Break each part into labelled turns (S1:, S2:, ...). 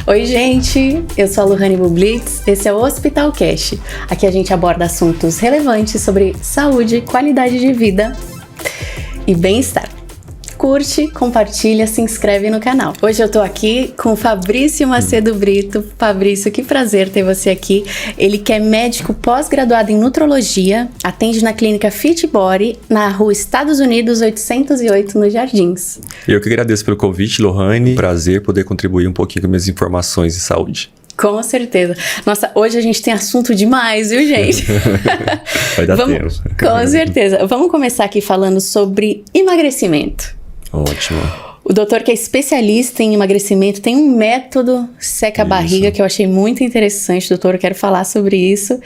S1: Oi, gente! Eu sou a Lohane Bublitz, esse é o Hospital Cash. Aqui a gente aborda assuntos relevantes sobre saúde, qualidade de vida e bem-estar. Curte, compartilha, se inscreve no canal. Hoje eu tô aqui com o Fabrício Macedo Brito. Fabrício, que prazer ter você aqui. Ele que é médico pós-graduado em nutrologia, atende na clínica Fit Body, na rua Estados Unidos 808, nos Jardins.
S2: Eu que agradeço pelo convite, Lohane. Prazer poder contribuir um pouquinho com minhas informações de saúde.
S1: Com certeza. Nossa, hoje a gente tem assunto demais, viu, gente?
S2: Vai dar tempo.
S1: Com certeza. Vamos começar aqui falando sobre emagrecimento.
S2: Ótimo.
S1: O doutor que é especialista em emagrecimento tem um método seca-barriga que eu achei muito interessante, doutor, eu quero falar sobre isso.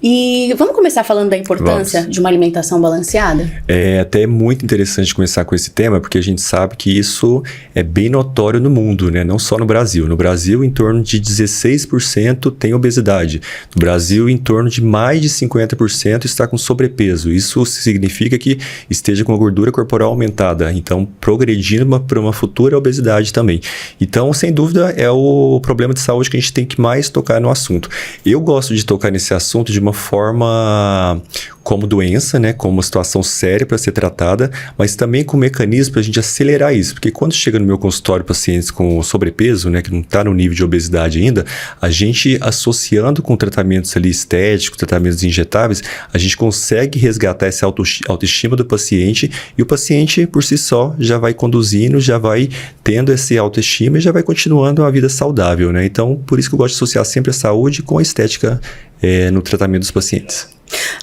S1: E vamos começar falando da importância de uma alimentação balanceada?
S2: É até muito interessante começar com esse tema, porque a gente sabe que isso é bem notório no mundo, né? Não só no Brasil. No Brasil, em torno de 16% tem obesidade. No Brasil, em torno de mais de 50% está com sobrepeso. Isso significa que esteja com a gordura corporal aumentada, então progredindo para uma futura obesidade também. Então, sem dúvida, é o problema de saúde que a gente tem que mais tocar no assunto. Eu gosto de tocar nesse assunto de uma forma como doença, né, como uma situação séria para ser tratada, mas também com mecanismo para a gente acelerar isso, porque quando chega no meu consultório pacientes com sobrepeso, né, que não está no nível de obesidade ainda, a gente associando com tratamentos ali estéticos, tratamentos injetáveis, a gente consegue resgatar essa autoestima do paciente e o paciente por si só já vai conduzindo, já vai tendo essa autoestima e já vai continuando uma vida saudável, né? Então, por isso que eu gosto de associar sempre a saúde com a estética no tratamento dos pacientes.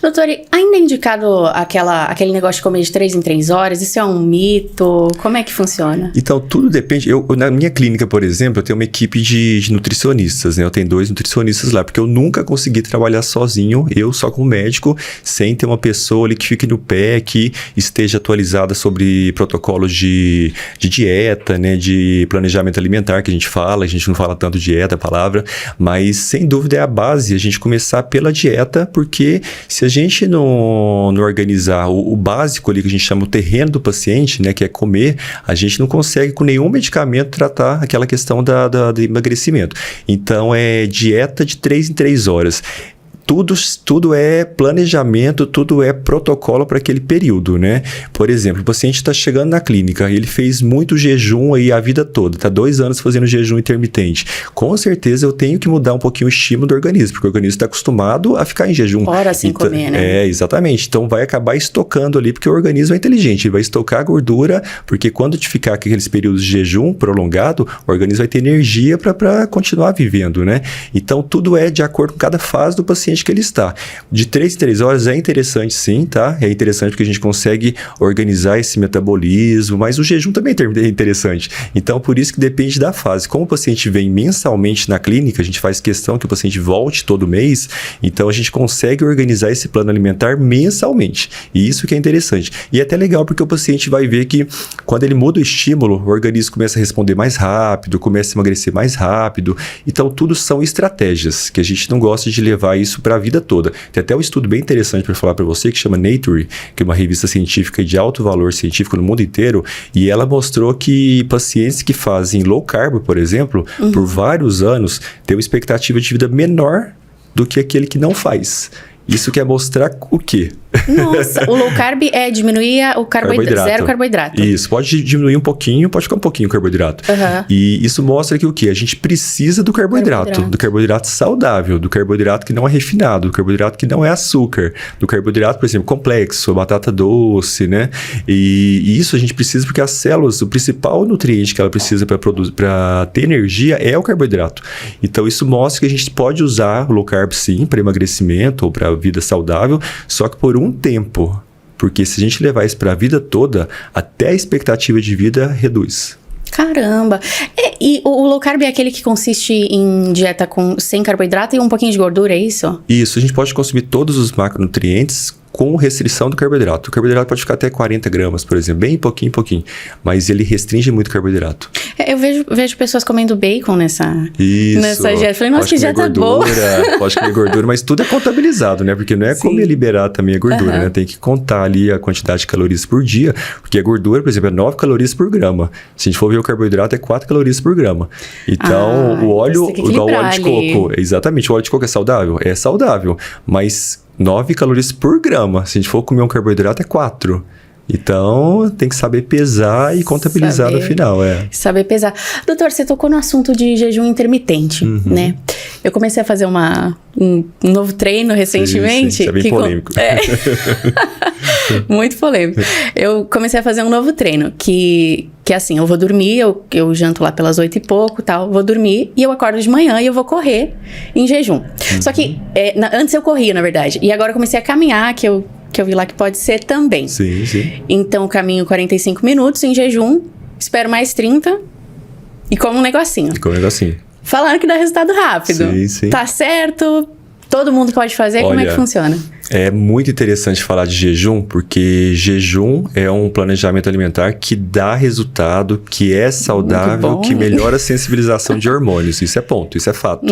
S1: Doutor, ainda é indicado aquele negócio de comer de 3 em 3 horas? Isso é um mito? Como é que funciona?
S2: Então, tudo depende. Na minha clínica, por exemplo, eu tenho uma equipe de nutricionistas, né? Eu tenho 2 nutricionistas lá, porque eu nunca consegui trabalhar sozinho, eu só como médico, sem ter uma pessoa ali que fique no pé, que esteja atualizada sobre protocolos de dieta, né? De planejamento alimentar, que a gente não fala tanto dieta, a palavra, mas sem dúvida é a base a gente começar pela dieta, porque se a gente não organizar o básico ali, que a gente chama o terreno do paciente, né, que é comer, a gente não consegue com nenhum medicamento tratar aquela questão do emagrecimento. Então, é dieta de 3 em 3 horas. Tudo é planejamento, tudo é protocolo para aquele período, né? Por exemplo, o paciente está chegando na clínica, ele fez muito jejum aí a vida toda, está 2 anos fazendo jejum intermitente. Com certeza eu tenho que mudar um pouquinho o estímulo do organismo, porque o organismo está acostumado a ficar em jejum.
S1: Horas sem comer, né?
S2: Exatamente. Então vai acabar estocando ali, porque o organismo é inteligente, ele vai estocar gordura, porque quando te ficar aqueles períodos de jejum prolongado, o organismo vai ter energia para continuar vivendo, né? Então tudo é de acordo com cada fase do paciente que ele está. De 3 em 3 horas é interessante sim, tá? É interessante porque a gente consegue organizar esse metabolismo, mas o jejum também é interessante. Então, por isso que depende da fase. Como o paciente vem mensalmente na clínica, a gente faz questão que o paciente volte todo mês, então a gente consegue organizar esse plano alimentar mensalmente. E isso que é interessante. E é até legal porque o paciente vai ver que quando ele muda o estímulo, o organismo começa a responder mais rápido, começa a emagrecer mais rápido. Então, tudo são estratégias que a gente não gosta de levar isso para a vida toda. Tem até um estudo bem interessante para falar para você que chama Nature, que é uma revista científica de alto valor científico no mundo inteiro, e ela mostrou que pacientes que fazem low carb, por exemplo, por vários anos, têm uma expectativa de vida menor do que aquele que não faz. Isso quer mostrar o quê?
S1: Nossa, o low carb é diminuir o carboidrato, zero carboidrato.
S2: Isso, pode diminuir um pouquinho, pode ficar um pouquinho o carboidrato. E isso mostra que o quê? A gente precisa do carboidrato saudável, do carboidrato que não é refinado, do carboidrato que não é açúcar, do carboidrato, por exemplo, complexo, batata doce, né? E isso a gente precisa porque as células, o principal nutriente que ela precisa para ter energia é o carboidrato. Então isso mostra que a gente pode usar o low carb sim, para emagrecimento ou para vida saudável, só que por um tempo, porque se a gente levar isso para a vida toda, até a expectativa de vida reduz.
S1: Caramba! E o low carb é aquele que consiste em dieta sem carboidrato e um pouquinho de gordura, é isso?
S2: Isso, a gente pode consumir todos os macronutrientes com restrição do carboidrato. O carboidrato pode ficar até 40 gramas, por exemplo, bem pouquinho, mas ele restringe muito o carboidrato.
S1: Eu vejo pessoas comendo bacon nessa dieta. Eu falei, nossa, que dieta boa.
S2: Pode comer gordura, mas tudo é contabilizado, né? Porque não é comer liberar também a gordura, né? Tem que contar ali a quantidade de calorias por dia, porque a gordura, por exemplo, é 9 calorias por grama. Se a gente for ver o carboidrato, é 4 calorias por grama. Então, o óleo, igual o óleo de coco, exatamente, o óleo de coco é saudável? É saudável, mas 9 calorias por grama. Se a gente for comer um carboidrato, é 4. Então, tem que saber pesar e contabilizar no final,
S1: Saber pesar. Doutor, você tocou no assunto de jejum intermitente, né? Eu comecei a fazer um novo treino recentemente.
S2: Sim, é bem polêmico.
S1: Muito polêmico. Eu comecei a fazer um novo treino, que assim, eu vou dormir, eu janto lá pelas 8 e pouco, tal, vou dormir, e eu acordo de manhã e eu vou correr em jejum. Só que, antes eu corria, na verdade, e agora eu comecei a caminhar, que eu vi lá que pode ser também.
S2: Sim.
S1: Então, caminho 45 minutos em jejum, espero mais 30 e como um negocinho. Falaram que dá resultado rápido.
S2: Sim.
S1: Tá certo? Todo mundo pode fazer? Olha, como é que funciona?
S2: É muito interessante falar de jejum, porque jejum é um planejamento alimentar que dá resultado, que é saudável, que melhora a sensibilização de hormônios. Isso é ponto, isso é fato.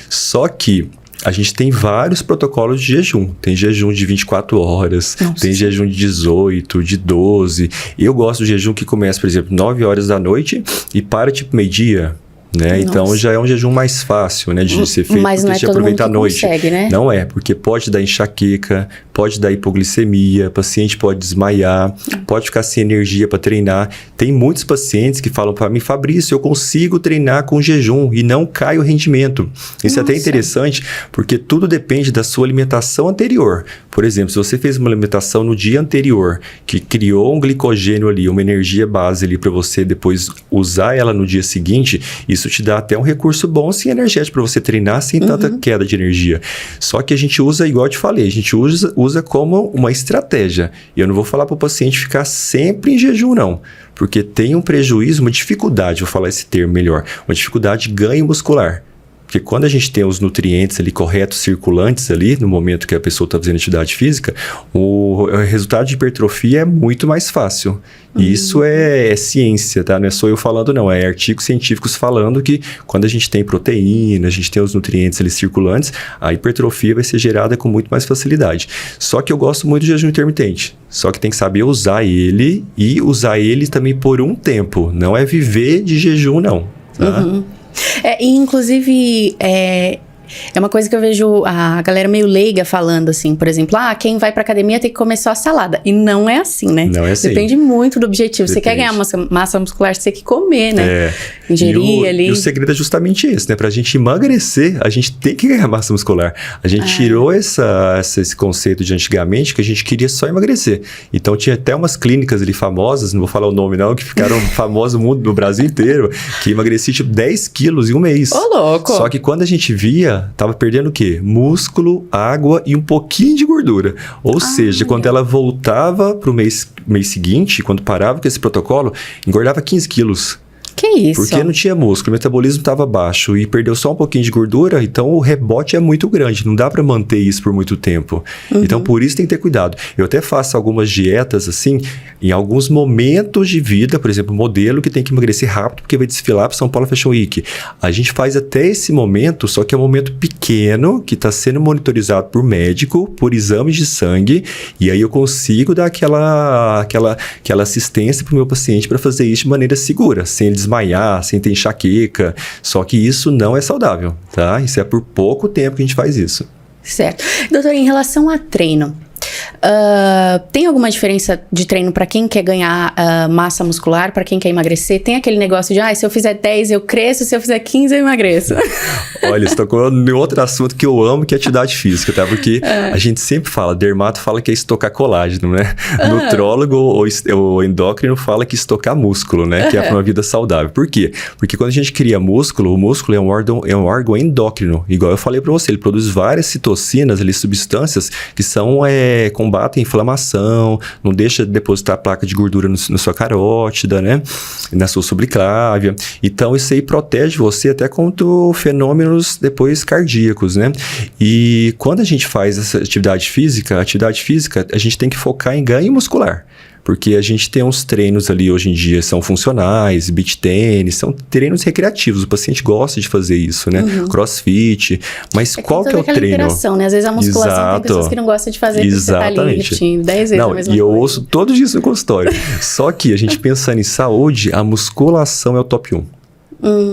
S2: Só que a gente tem vários protocolos de jejum. Tem jejum de 24 horas, tem jejum de 18, de 12. Eu gosto do jejum que começa, por exemplo, 9 horas da noite e para tipo meio-dia. Né? Então já é um jejum mais fácil, né, de ser feito,
S1: mas
S2: porque
S1: não é
S2: você
S1: todo
S2: aproveita
S1: mundo
S2: a noite.
S1: Consegue, né?
S2: Não é, porque pode dar enxaqueca, pode dar hipoglicemia, paciente pode desmaiar, pode ficar sem energia para treinar. Tem muitos pacientes que falam para mim, Fabrício, eu consigo treinar com jejum e não cai o rendimento. Isso é até interessante, porque tudo depende da sua alimentação anterior. Por exemplo, se você fez uma alimentação no dia anterior, que criou um glicogênio ali, uma energia base ali para você depois usar ela no dia seguinte, isso te dá até um recurso bom, sim, energético, para você treinar sem tanta queda de energia. Só que a gente usa, igual eu te falei, a gente usa como uma estratégia. E eu não vou falar para o paciente ficar sempre em jejum, não. Porque tem um prejuízo, uma dificuldade, vou falar esse termo melhor, uma dificuldade de ganho muscular. Porque quando a gente tem os nutrientes ali corretos, circulantes ali, no momento que a pessoa está fazendo atividade física, o resultado de hipertrofia é muito mais fácil. E isso é ciência, tá? Não é só eu falando, não. É artigos científicos falando que quando a gente tem proteína, a gente tem os nutrientes ali circulantes, a hipertrofia vai ser gerada com muito mais facilidade. Só que eu gosto muito do jejum intermitente. Só que tem que saber usar ele e usar ele também por um tempo. Não é viver de jejum, não. Tá?
S1: E inclusive, é uma coisa que eu vejo a galera meio leiga falando assim, por exemplo, quem vai pra academia tem que comer só salada. E não é assim, né?
S2: Não é assim.
S1: Depende muito do objetivo. Você quer ganhar massa muscular, você tem que comer, né? Ingerir ali.
S2: E o segredo é justamente esse, né? Pra gente emagrecer, a gente tem que ganhar massa muscular. A gente tirou esse conceito de antigamente, que a gente queria só emagrecer. Então tinha até umas clínicas ali famosas, não vou falar o nome não, que ficaram famosas no Brasil inteiro, que emagreci tipo 10 quilos em um mês.
S1: Ô, louco!
S2: Só que quando a gente via, tava perdendo o quê? Músculo, água e um pouquinho de gordura. Ou seja, quando ela voltava pro mês seguinte, quando parava com esse protocolo, engordava 15 quilos.
S1: Que isso?
S2: Porque não tinha músculo, o metabolismo estava baixo e perdeu só um pouquinho de gordura, então o rebote é muito grande, não dá para manter isso por muito tempo. Então, por isso tem que ter cuidado. Eu até faço algumas dietas, assim, em alguns momentos de vida, por exemplo, modelo que tem que emagrecer rápido porque vai desfilar para São Paulo Fashion Week. A gente faz até esse momento, só que é um momento pequeno, que está sendo monitorizado por médico, por exames de sangue, e aí eu consigo dar aquela assistência para o meu paciente para fazer isso de maneira segura, sem ele desmaiar, sem ter enxaqueca. Só que isso não é saudável, tá? Isso é por pouco tempo que a gente faz isso.
S1: Certo. Doutor, em relação a treino, tem alguma diferença de treino para quem quer ganhar massa muscular, para quem quer emagrecer? Tem aquele negócio de, se eu fizer 10 eu cresço, se eu fizer 15 eu emagreço. Olha,
S2: você tocou em outro assunto que eu amo, que é atividade física, tá? Porque a gente sempre fala, dermato fala que é estocar colágeno, né? Nutrólogo ou endócrino fala que estocar músculo, né? Que é para uma vida saudável. Por quê? Porque quando a gente cria músculo, o músculo é um órgão endócrino. Igual eu falei para você, ele produz várias citocinas, ali, substâncias que são combate a inflamação, não deixa depositar placa de gordura na sua carótida, né? Na sua subclávia. Então, isso aí protege você até contra fenômenos depois cardíacos, né? E quando a gente faz essa atividade física, a gente tem que focar em ganho muscular. Porque a gente tem uns treinos ali hoje em dia, são funcionais, beach tênis, são treinos recreativos. O paciente gosta de fazer isso, né? Crossfit. Mas qual que é o treino?
S1: Interação, né? Às vezes a musculação tem pessoas que não gostam de fazer, porque você tá ali repetindo 10 vezes a mesma coisa.
S2: E eu ouço todo isso no consultório. Só que a gente pensando em saúde, a musculação é o top 1.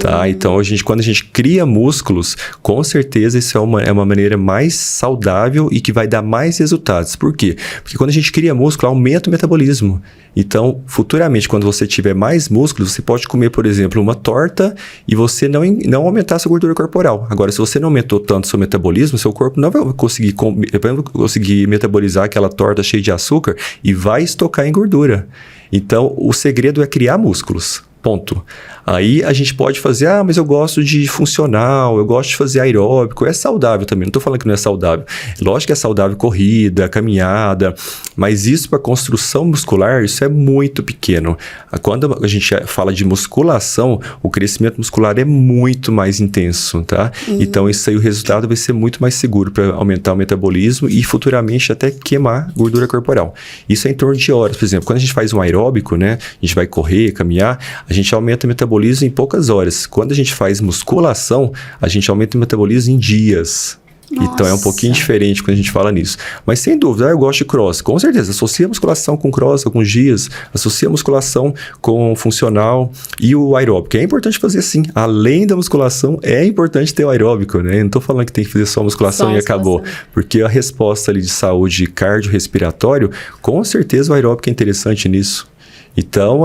S2: Tá? Então, quando a gente cria músculos, com certeza isso é uma maneira mais saudável e que vai dar mais resultados. Por quê? Porque quando a gente cria músculo, aumenta o metabolismo. Então, futuramente, quando você tiver mais músculos, você pode comer, por exemplo, uma torta e você não aumentar a sua gordura corporal. Agora, se você não aumentou tanto o seu metabolismo, seu corpo não vai conseguir metabolizar aquela torta cheia de açúcar e vai estocar em gordura. Então, o segredo é criar músculos. Ponto. Aí a gente pode fazer, mas eu gosto de funcional, eu gosto de fazer aeróbico, é saudável também, não estou falando que não é saudável. Lógico que é saudável corrida, caminhada, mas isso para construção muscular, isso é muito pequeno. Quando a gente fala de musculação, o crescimento muscular é muito mais intenso, tá? Então isso aí, o resultado vai ser muito mais seguro para aumentar o metabolismo e futuramente até queimar gordura corporal. Isso é em torno de horas, por exemplo, quando a gente faz um aeróbico, né? A gente vai correr, caminhar, a gente aumenta o metabolismo em poucas horas. Quando a gente faz musculação, a gente aumenta o metabolismo em dias. Nossa. Então é um pouquinho diferente quando a gente fala nisso. Mas sem dúvida, eu gosto de cross. Com certeza, associa a musculação com cross alguns dias, associa a musculação com funcional e o aeróbico. É importante fazer sim. Além da musculação, é importante ter o aeróbico, né? Eu não estou falando que tem que fazer só musculação e acabou. Porque a resposta ali de saúde cardiorrespiratório, com certeza o aeróbico é interessante nisso. Então,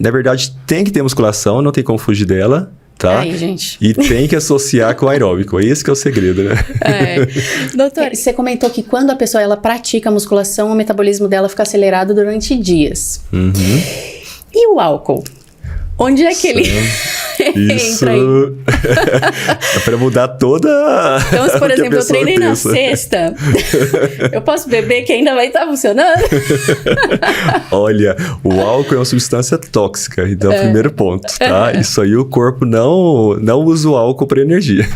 S2: na verdade, tem que ter musculação, não tem como fugir dela, tá?
S1: Aí, gente.
S2: E tem que associar com o aeróbico, esse que é o segredo, né?
S1: Doutor, você comentou que quando a pessoa ela pratica a musculação, o metabolismo dela fica acelerado durante dias. E o álcool? Onde é que ele entra aí?
S2: É para mudar toda
S1: Então, se por exemplo, eu treinei na sexta, eu posso beber que ainda vai estar funcionando?
S2: Olha, o álcool é uma substância tóxica, então é o primeiro ponto, tá? Isso aí o corpo não usa o álcool para energia.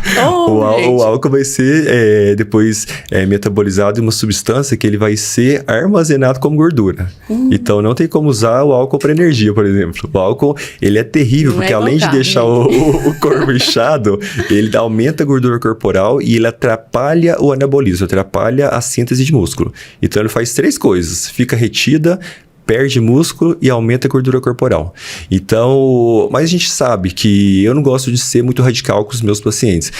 S2: O álcool vai ser depois metabolizado em uma substância que ele vai ser armazenado como gordura. Então, não tem como usar o álcool para energia, por exemplo. O álcool, ele é terrível, porque além de deixar o corpo inchado, ele aumenta a gordura corporal e ele atrapalha o anabolismo, atrapalha a síntese de músculo. Então, ele faz 3 coisas. Fica retida, perde músculo e aumenta a gordura corporal. Então, mas a gente sabe que eu não gosto de ser muito radical com os meus pacientes.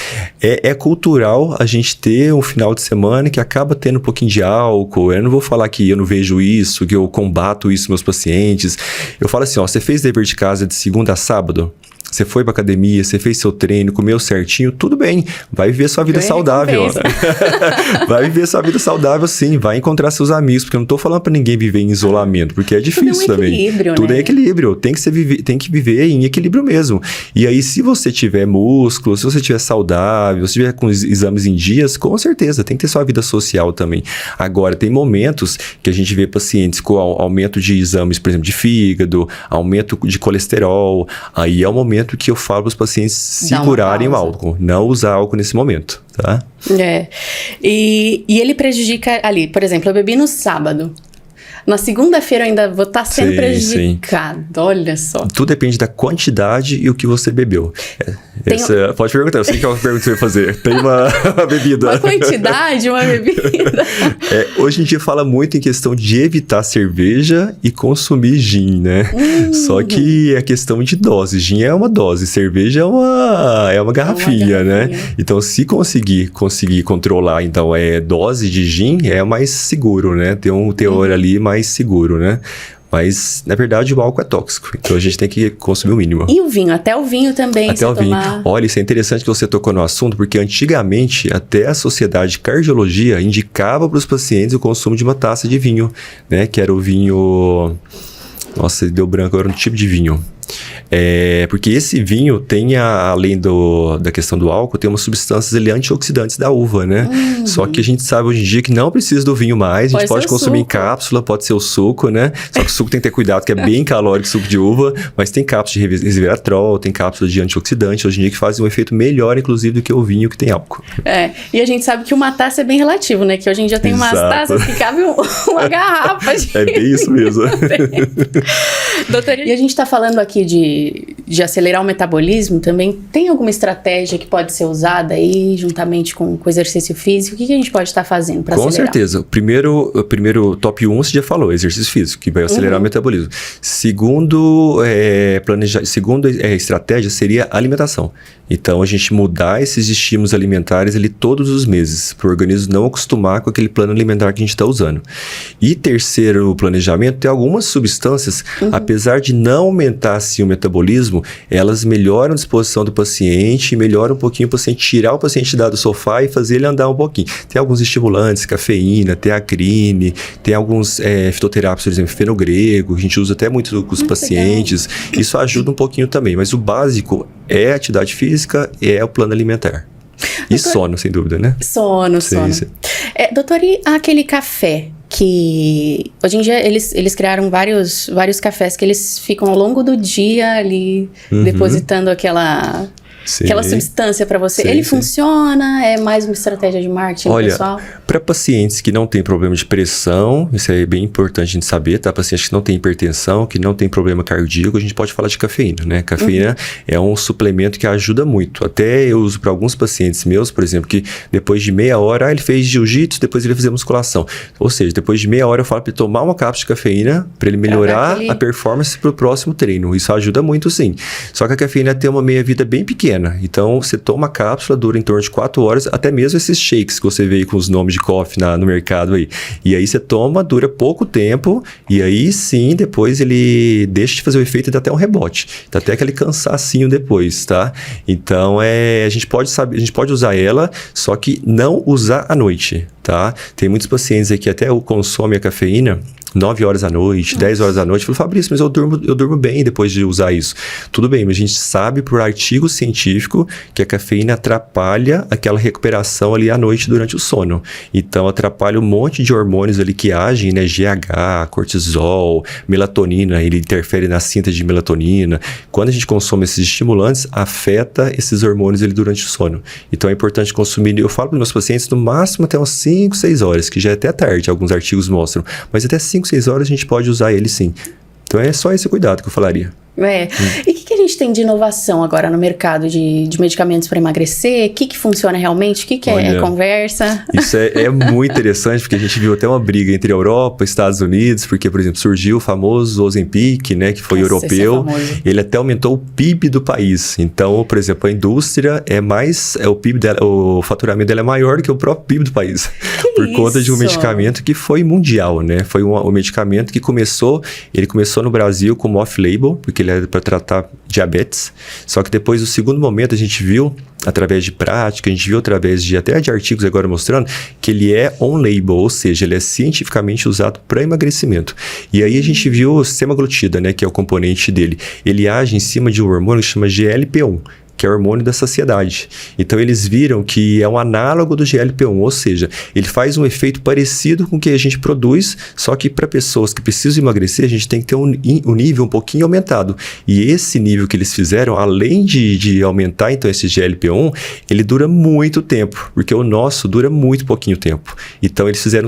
S2: É cultural a gente ter um final de semana que acaba tendo um pouquinho de álcool. Eu não vou falar que eu não vejo isso, que eu combato isso nos meus pacientes. Eu falo assim, você fez dever de casa de segunda a sábado? Você foi pra academia, você fez seu treino, comeu certinho, tudo bem. Vai viver sua vida saudável. Vai viver sua vida saudável, sim. Vai encontrar seus amigos, porque eu não tô falando pra ninguém viver em isolamento, porque é difícil também. Tudo é equilíbrio. Tem que viver em equilíbrio mesmo. E aí, se você tiver músculo, se você tiver saudável, se tiver com os exames em dias, com certeza, tem que ter sua vida social também. Agora, tem momentos que a gente vê pacientes com aumento de exames, por exemplo, de fígado, aumento de colesterol. Aí é o momento que eu falo para os pacientes segurarem o álcool, não usar álcool nesse momento, tá?
S1: E ele prejudica ali, por exemplo, eu bebi no sábado. Na segunda-feira eu ainda vou estar sendo prejudicado. Olha só.
S2: Tudo depende da quantidade e o que você bebeu. Pode perguntar, eu sei que é uma pergunta que você vai fazer. Tem uma bebida.
S1: Uma quantidade, uma bebida.
S2: Hoje em dia fala muito em questão de evitar cerveja e consumir gin, né? Só que é questão de dose. Gin é uma dose, cerveja é uma garrafinha, né? Então, se conseguir controlar, então, dose de gin, é mais seguro, né? Tem um teor ali mais seguro, né? Mas, na verdade, o álcool é tóxico. Então, a gente tem que consumir o mínimo.
S1: E o vinho? Até o vinho também.
S2: Até o vinho. Olha, isso é interessante que você tocou no assunto, porque antigamente, até a Sociedade de Cardiologia indicava para os pacientes o consumo de uma taça de vinho, né? Que era o vinho... Nossa, deu branco agora no tipo de vinho. Porque esse vinho tem, além da questão do álcool, tem umas substâncias antioxidantes da uva, né? Só que a gente sabe hoje em dia que não precisa do vinho mais, a gente pode consumir em cápsula, pode ser o suco, né? Só que o suco tem que ter cuidado, que é bem calórico, suco de uva, mas tem cápsula de resveratrol, tem cápsula de antioxidante, hoje em dia que fazem um efeito melhor, inclusive, do que o vinho que tem álcool.
S1: E a gente sabe que uma taça é bem relativo, né? Que hoje em dia tem umas taças que cabe uma garrafa.
S2: É bem isso mesmo.
S1: Doutor, e a gente tá falando aqui de acelerar o metabolismo também. Tem alguma estratégia que pode ser usada aí, juntamente com o exercício físico? O que a gente pode estar fazendo para acelerar?
S2: Com certeza. O primeiro top 1 você já falou, exercício físico, que vai acelerar o metabolismo. Segundo estratégia seria alimentação. Então, a gente mudar esses estímulos alimentares ali todos os meses, para o organismo não acostumar com aquele plano alimentar que a gente está usando. E terceiro planejamento, tem algumas substâncias, apesar de não aumentar assim, o metabolismo, elas melhoram a disposição do paciente, melhoram um pouquinho o paciente, tirar o paciente do sofá e fazer ele andar um pouquinho. Tem alguns estimulantes, cafeína, teacrine, tem alguns fitoterápicos, por exemplo, fenogrego, a gente usa até muito com os pacientes. Legal. Isso ajuda um pouquinho também, mas o básico é atividade física e é o plano alimentar. E sono, sem dúvida, né?
S1: Sono. Doutor, e aquele café que... Hoje em dia eles criaram vários cafés que eles ficam ao longo do dia ali depositando aquela substância para você. Ele funciona? É mais uma estratégia de marketing, pessoal?
S2: Para pacientes que não têm problema de pressão, isso é bem importante a gente saber, tá? Pacientes que não têm hipertensão, que não têm problema cardíaco, a gente pode falar de cafeína, né? Cafeína é um suplemento que ajuda muito. Até eu uso para alguns pacientes meus, por exemplo, que depois de meia hora, ele fez jiu-jitsu, depois ele fez musculação. Ou seja, depois de meia hora eu falo para ele tomar uma cápsula de cafeína para ele melhorar a performance para o próximo treino. Isso ajuda muito, sim. Só que a cafeína tem uma meia-vida bem pequena. Então, você toma a cápsula, dura em torno de 4 horas, até mesmo esses shakes que você vê aí com os nomes de coffee no mercado aí. E aí você toma, dura pouco tempo, e aí sim, depois ele deixa de fazer o efeito e dá até um rebote. Dá até aquele cansacinho depois, tá? Então, a gente pode usar ela, só que não usar à noite, tá? Tem muitos pacientes aí que até consomem a cafeína 9 horas da noite, 10 horas da noite. Eu falo, Fabrício, mas eu durmo bem depois de usar isso. Tudo bem, mas a gente sabe por artigo científico que a cafeína atrapalha aquela recuperação ali à noite durante o sono. Então, atrapalha um monte de hormônios ali que agem, né? GH, cortisol, melatonina, ele interfere na síntese de melatonina. Quando a gente consome esses estimulantes, afeta esses hormônios ali durante o sono. Então, é importante consumir, eu falo para os meus pacientes, no máximo até umas 5, 6 horas, que já é até tarde, alguns artigos mostram, mas até 5, 6 horas a gente pode usar ele sim. Então é só esse cuidado que eu falaria.
S1: E o que a gente tem de inovação agora no mercado de medicamentos para emagrecer? O que funciona realmente? O que é conversa?
S2: Isso é muito interessante, porque a gente viu até uma briga entre a Europa e Estados Unidos, porque, por exemplo, surgiu o famoso Ozempic, né, que foi europeu. Ele até aumentou o PIB do país. Então, por exemplo, a indústria o PIB dela, o faturamento dela é maior do que o próprio PIB do país. Por conta de um medicamento que foi mundial, né? Foi um medicamento que começou no Brasil como off-label, porque ele era para tratar diabetes. Só que depois, no segundo momento, a gente viu, através de prática, a gente viu através até de artigos agora mostrando, que ele é on-label, ou seja, ele é cientificamente usado para emagrecimento. E aí a gente viu o semaglutida, né, que é o componente dele. Ele age em cima de um hormônio que chama GLP-1. Que é o hormônio da saciedade. Então, eles viram que é um análogo do GLP-1, ou seja, ele faz um efeito parecido com o que a gente produz, só que para pessoas que precisam emagrecer, a gente tem que ter um nível um pouquinho aumentado. E esse nível que eles fizeram, além de aumentar, então, esse GLP-1, ele dura muito tempo, porque o nosso dura muito pouquinho tempo. Então, eles fizeram,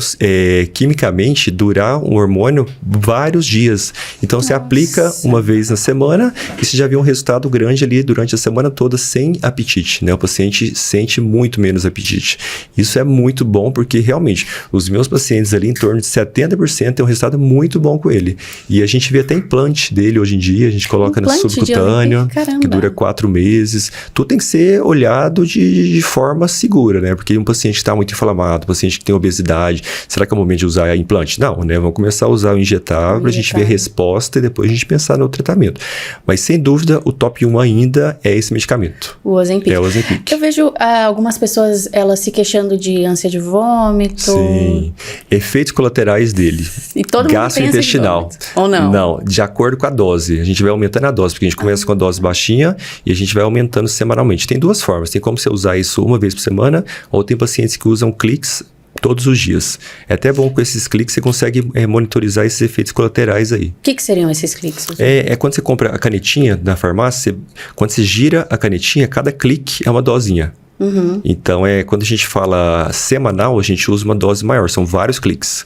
S2: quimicamente, durar um hormônio vários dias. Então, você aplica uma vez na semana e você já vê um resultado grande ali durante a semana toda sem apetite, né? O paciente sente muito menos apetite. Isso é muito bom porque realmente os meus pacientes ali em torno de 70% têm um resultado muito bom com ele. E a gente vê até implante dele hoje em dia, a gente coloca no subcutâneo, que dura 4 meses. Tudo tem que ser olhado de forma segura, né? Porque um paciente que está muito inflamado, um paciente que tem obesidade, será que é o momento de usar implante? Não, né? Vamos começar a usar o injetável para a gente ver a resposta e depois a gente pensar no tratamento. Mas sem dúvida, o top 1 ainda é esse medicamento medicamento.
S1: O Ozempic.
S2: É o Ozempic.
S1: Eu vejo algumas pessoas, elas se queixando de ânsia de vômito.
S2: Sim. Efeitos colaterais dele.
S1: E todo mundo tem ânsia de
S2: gastrointestinal.
S1: vômito, ou não?
S2: Não, de acordo com a dose. A gente vai aumentando a dose, porque a gente começa com a dose baixinha e a gente vai aumentando semanalmente. Tem duas formas. Tem como você usar isso uma vez por semana, ou tem pacientes que usam cliques todos os dias. É até bom com esses cliques você consegue monitorizar esses efeitos colaterais aí.
S1: O que seriam esses cliques?
S2: É quando você compra a canetinha na farmácia, quando você gira a canetinha, cada clique é uma dosinha.
S1: Uhum.
S2: Então, quando a gente fala semanal, a gente usa uma dose maior, são vários cliques.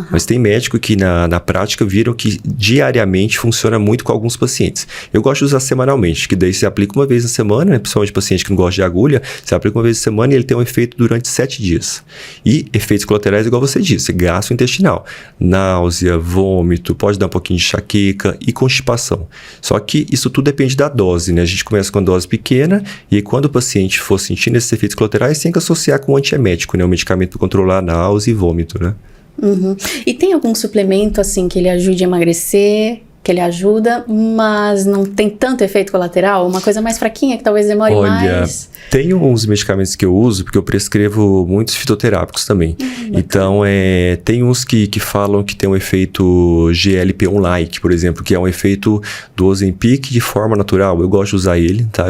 S2: Mas tem médico que na prática viram que diariamente funciona muito com alguns pacientes. Eu gosto de usar semanalmente, que daí você aplica uma vez na semana, né? Principalmente paciente que não gosta de agulha, você aplica uma vez na semana e ele tem um efeito durante 7 dias. E efeitos colaterais, igual você disse, gastrointestinal, náusea, vômito, pode dar um pouquinho de enxaqueca e constipação. Só que isso tudo depende da dose, né? A gente começa com uma dose pequena e aí quando o paciente for sentindo esses efeitos colaterais, tem que associar com o antiemético, né? O medicamento para controlar náusea e vômito, né?
S1: Uhum. E tem algum suplemento, assim, que ele ajude a emagrecer, que ele ajuda, mas não tem tanto efeito colateral? Uma coisa mais fraquinha, que talvez demore mais?
S2: Tem uns medicamentos que eu uso, porque eu prescrevo muitos fitoterápicos também. Então, tem uns que falam que tem um efeito GLP-1-like, por exemplo, que é um efeito do Ozempic de forma natural. Eu gosto de usar ele, tá?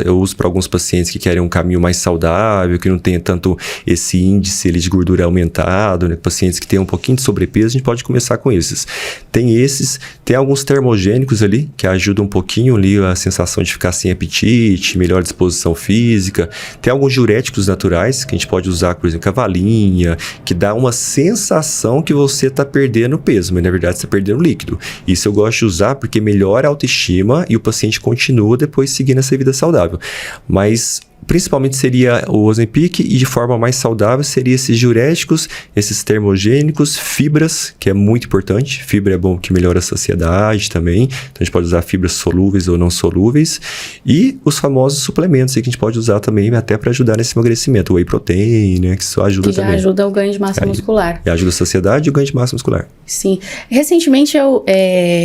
S2: Eu uso para alguns pacientes que querem um caminho mais saudável, que não tenha tanto esse índice ali de gordura aumentado, né? Pacientes que têm um pouquinho de sobrepeso, a gente pode começar com esses. Tem alguns termogênicos ali, que ajudam um pouquinho ali a sensação de ficar sem apetite, melhor disposição física. Tem alguns diuréticos naturais que a gente pode usar, por exemplo, cavalinha, que dá uma sensação que você está perdendo peso, mas na verdade você está perdendo líquido. Isso eu gosto de usar porque melhora a autoestima e o paciente continua depois seguindo essa vida saudável. Mas principalmente seria o Ozempic e de forma mais saudável seria esses diuréticos, esses termogênicos, fibras, que é muito importante. Fibra é bom que melhora a saciedade também. Então a gente pode usar fibras solúveis ou não solúveis. E os famosos suplementos que a gente pode usar também até para ajudar nesse emagrecimento. O whey protein, né? Que isso ajuda também.
S1: Que já ajuda o ganho de massa muscular.
S2: E ajuda a saciedade e o ganho de massa muscular.
S1: Sim. Recentemente eu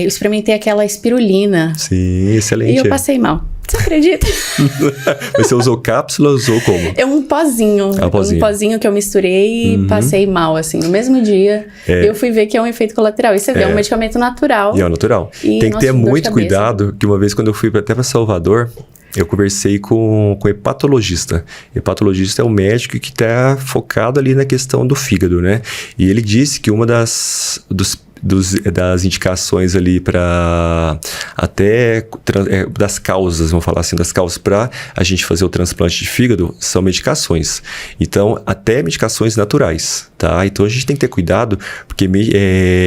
S1: experimentei aquela espirulina.
S2: Sim, excelente.
S1: E eu passei mal. Você acredita?
S2: Mas você usou cápsula ou usou como?
S1: É um pozinho. Um pozinho que eu misturei e passei mal, assim. No mesmo dia, eu fui ver que é um efeito colateral. E você vê, é um medicamento natural.
S2: E é natural. Tem que ter muito cuidado, que uma vez quando eu fui até para Salvador, eu conversei com o hepatologista. Hepatologista é o médico que está focado ali na questão do fígado, né? E ele disse que uma das indicações ali para das causas, vamos falar assim, das causas para a gente fazer o transplante de fígado são medicações. Então, até medicações naturais, tá? Então, a gente tem que ter cuidado, porque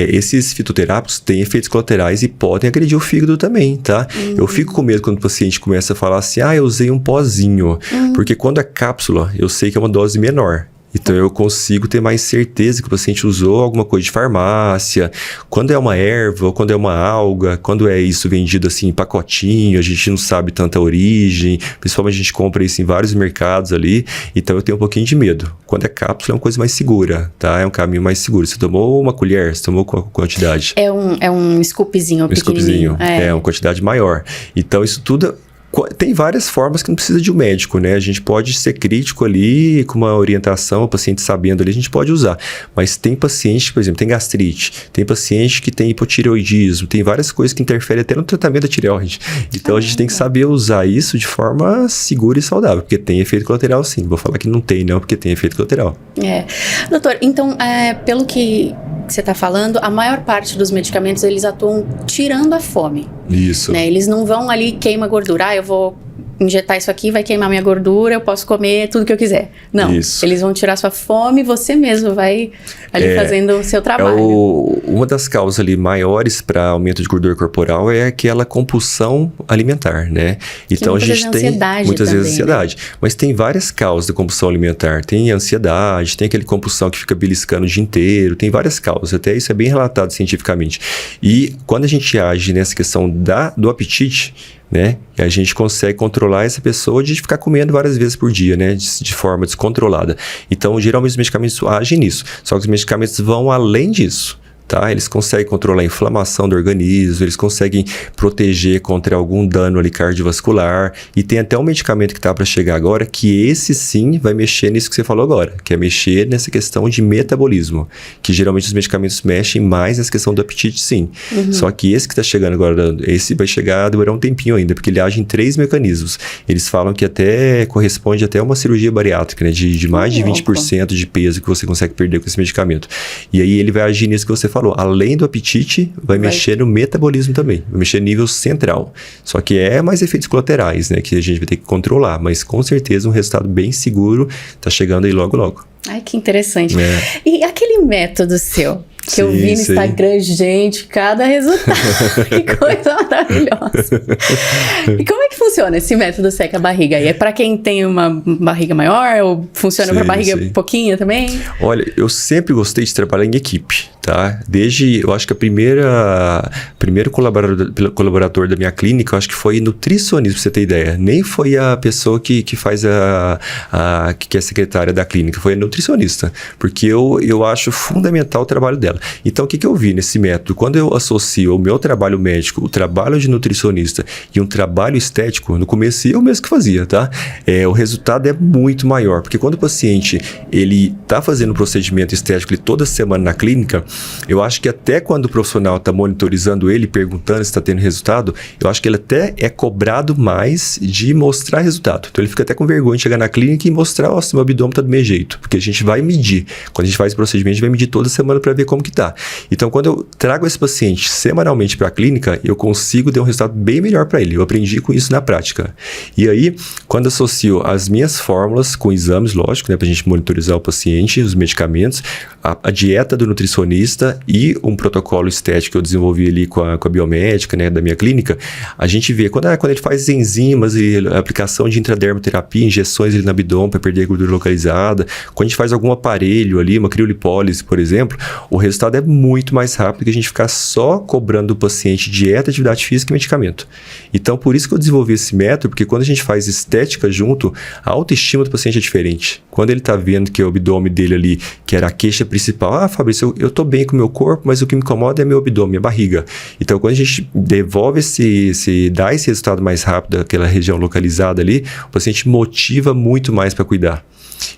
S2: esses fitoterápicos têm efeitos colaterais e podem agredir o fígado também, tá? Eu fico com medo quando o paciente começa a falar assim, eu usei um pozinho, porque quando é cápsula, eu sei que é uma dose menor. Então, eu consigo ter mais certeza que o paciente usou alguma coisa de farmácia. Quando é uma erva, ou quando é uma alga, quando é isso vendido assim em pacotinho, a gente não sabe tanta origem. Principalmente a gente compra isso em vários mercados ali. Então, eu tenho um pouquinho de medo. Quando é cápsula, é uma coisa mais segura, tá? É um caminho mais seguro. Você tomou uma colher, você tomou qual quantidade?
S1: É um scoopzinho pequenininho.
S2: É uma quantidade maior. Então, isso tudo... Tem várias formas que não precisa de um médico, né? A gente pode ser crítico ali, com uma orientação, o paciente sabendo ali, a gente pode usar. Mas tem paciente, por exemplo, tem gastrite, tem paciente que tem hipotireoidismo, tem várias coisas que interferem até no tratamento da tireoide. Então, a gente tem que saber usar isso de forma segura e saudável, porque tem efeito colateral sim. Vou falar que não tem, não, porque tem efeito colateral.
S1: Doutor, então, pelo que você está falando, a maior parte dos medicamentos, eles atuam tirando a fome.
S2: Isso.
S1: Né? Eles não vão ali, queima gordura, eu vou injetar isso aqui, vai queimar minha gordura, eu posso comer tudo que eu quiser. Não, eles vão tirar sua fome e você mesmo vai ali fazendo o seu trabalho.
S2: Uma das causas ali maiores para aumento de gordura corporal é aquela compulsão alimentar, né? Então, a gente tem muitas vezes ansiedade. Né? Mas tem várias causas de compulsão alimentar. Tem ansiedade, tem aquele compulsão que fica beliscando o dia inteiro, tem várias causas. Até isso é bem relatado cientificamente. E quando a gente age nessa questão do apetite, né? E a gente consegue controlar essa pessoa de ficar comendo várias vezes por dia, né? De forma descontrolada. Então, geralmente os medicamentos agem nisso. Só que os medicamentos vão além disso. tá? Eles conseguem controlar a inflamação do organismo, eles conseguem proteger contra algum dano ali cardiovascular, e tem até um medicamento que tá para chegar agora, que esse sim vai mexer nisso que você falou agora, que é mexer nessa questão de metabolismo, que geralmente os medicamentos mexem mais nessa questão do apetite, sim. Só que esse que tá chegando agora, esse vai chegar, demorar um tempinho ainda, porque ele age em 3 mecanismos. Eles falam que até corresponde até a uma cirurgia bariátrica, né? De mais de 20% de peso que você consegue perder com esse medicamento. E aí ele vai agir nisso que você falou. Além do apetite, vai mexer no metabolismo também. Vai mexer no nível central. Só que é mais efeitos colaterais, né? Que a gente vai ter que controlar. Mas com certeza um resultado bem seguro tá chegando aí logo, logo.
S1: Ai, que interessante. E aquele método seu, que eu vi no Instagram, gente, cada resultado. Que coisa maravilhosa. E como é que funciona esse método seca a barriga? E é pra quem tem uma barriga maior ou funciona pra barriga pouquinho também?
S2: Olha, eu sempre gostei de trabalhar em equipe, tá? Desde, eu acho que primeiro colaborador da minha clínica, eu acho que foi nutricionista, pra você ter ideia. Nem foi a pessoa que faz que é secretária da clínica, foi a nutricionista. Porque eu acho fundamental o trabalho dela. Então, o que eu vi nesse método? Quando eu associo o meu trabalho médico, o trabalho de nutricionista e um trabalho estético, no começo eu mesmo que fazia, tá? O resultado é muito maior, porque quando o paciente, ele tá fazendo um procedimento estético toda semana na clínica, eu acho que até quando o profissional tá monitorizando ele, perguntando se tá tendo resultado, eu acho que ele até é cobrado mais de mostrar resultado. Então, ele fica até com vergonha de chegar na clínica e mostrar, ó, se meu abdômen tá do meu jeito, porque a gente vai medir. Quando a gente faz o procedimento, a gente vai medir toda semana para ver como que tá. Então, quando eu trago esse paciente semanalmente para a clínica, eu consigo ter um resultado bem melhor para ele. Eu aprendi com isso na prática. E aí, quando associo as minhas fórmulas com exames, lógico, né, para a gente monitorizar o paciente, os medicamentos, a dieta do nutricionista e um protocolo estético que eu desenvolvi ali com a biomédica, né, da minha clínica, a gente vê quando ele faz enzimas e aplicação de intradermoterapia, injeções ali no abdômen para perder a gordura localizada, quando a gente faz algum aparelho ali, uma criolipólise, por exemplo, o resultado é muito mais rápido que a gente ficar só cobrando do paciente dieta, atividade física e medicamento. Então, por isso que eu desenvolvi esse método, porque quando a gente faz estética junto, a autoestima do paciente é diferente. Quando ele tá vendo que o abdômen dele ali, que era a queixa principal, Fabrício, eu tô bem com o meu corpo, mas o que me incomoda é meu abdômen, minha barriga. Então, quando a gente devolve dá esse resultado mais rápido daquela região localizada ali, o paciente motiva muito mais para cuidar.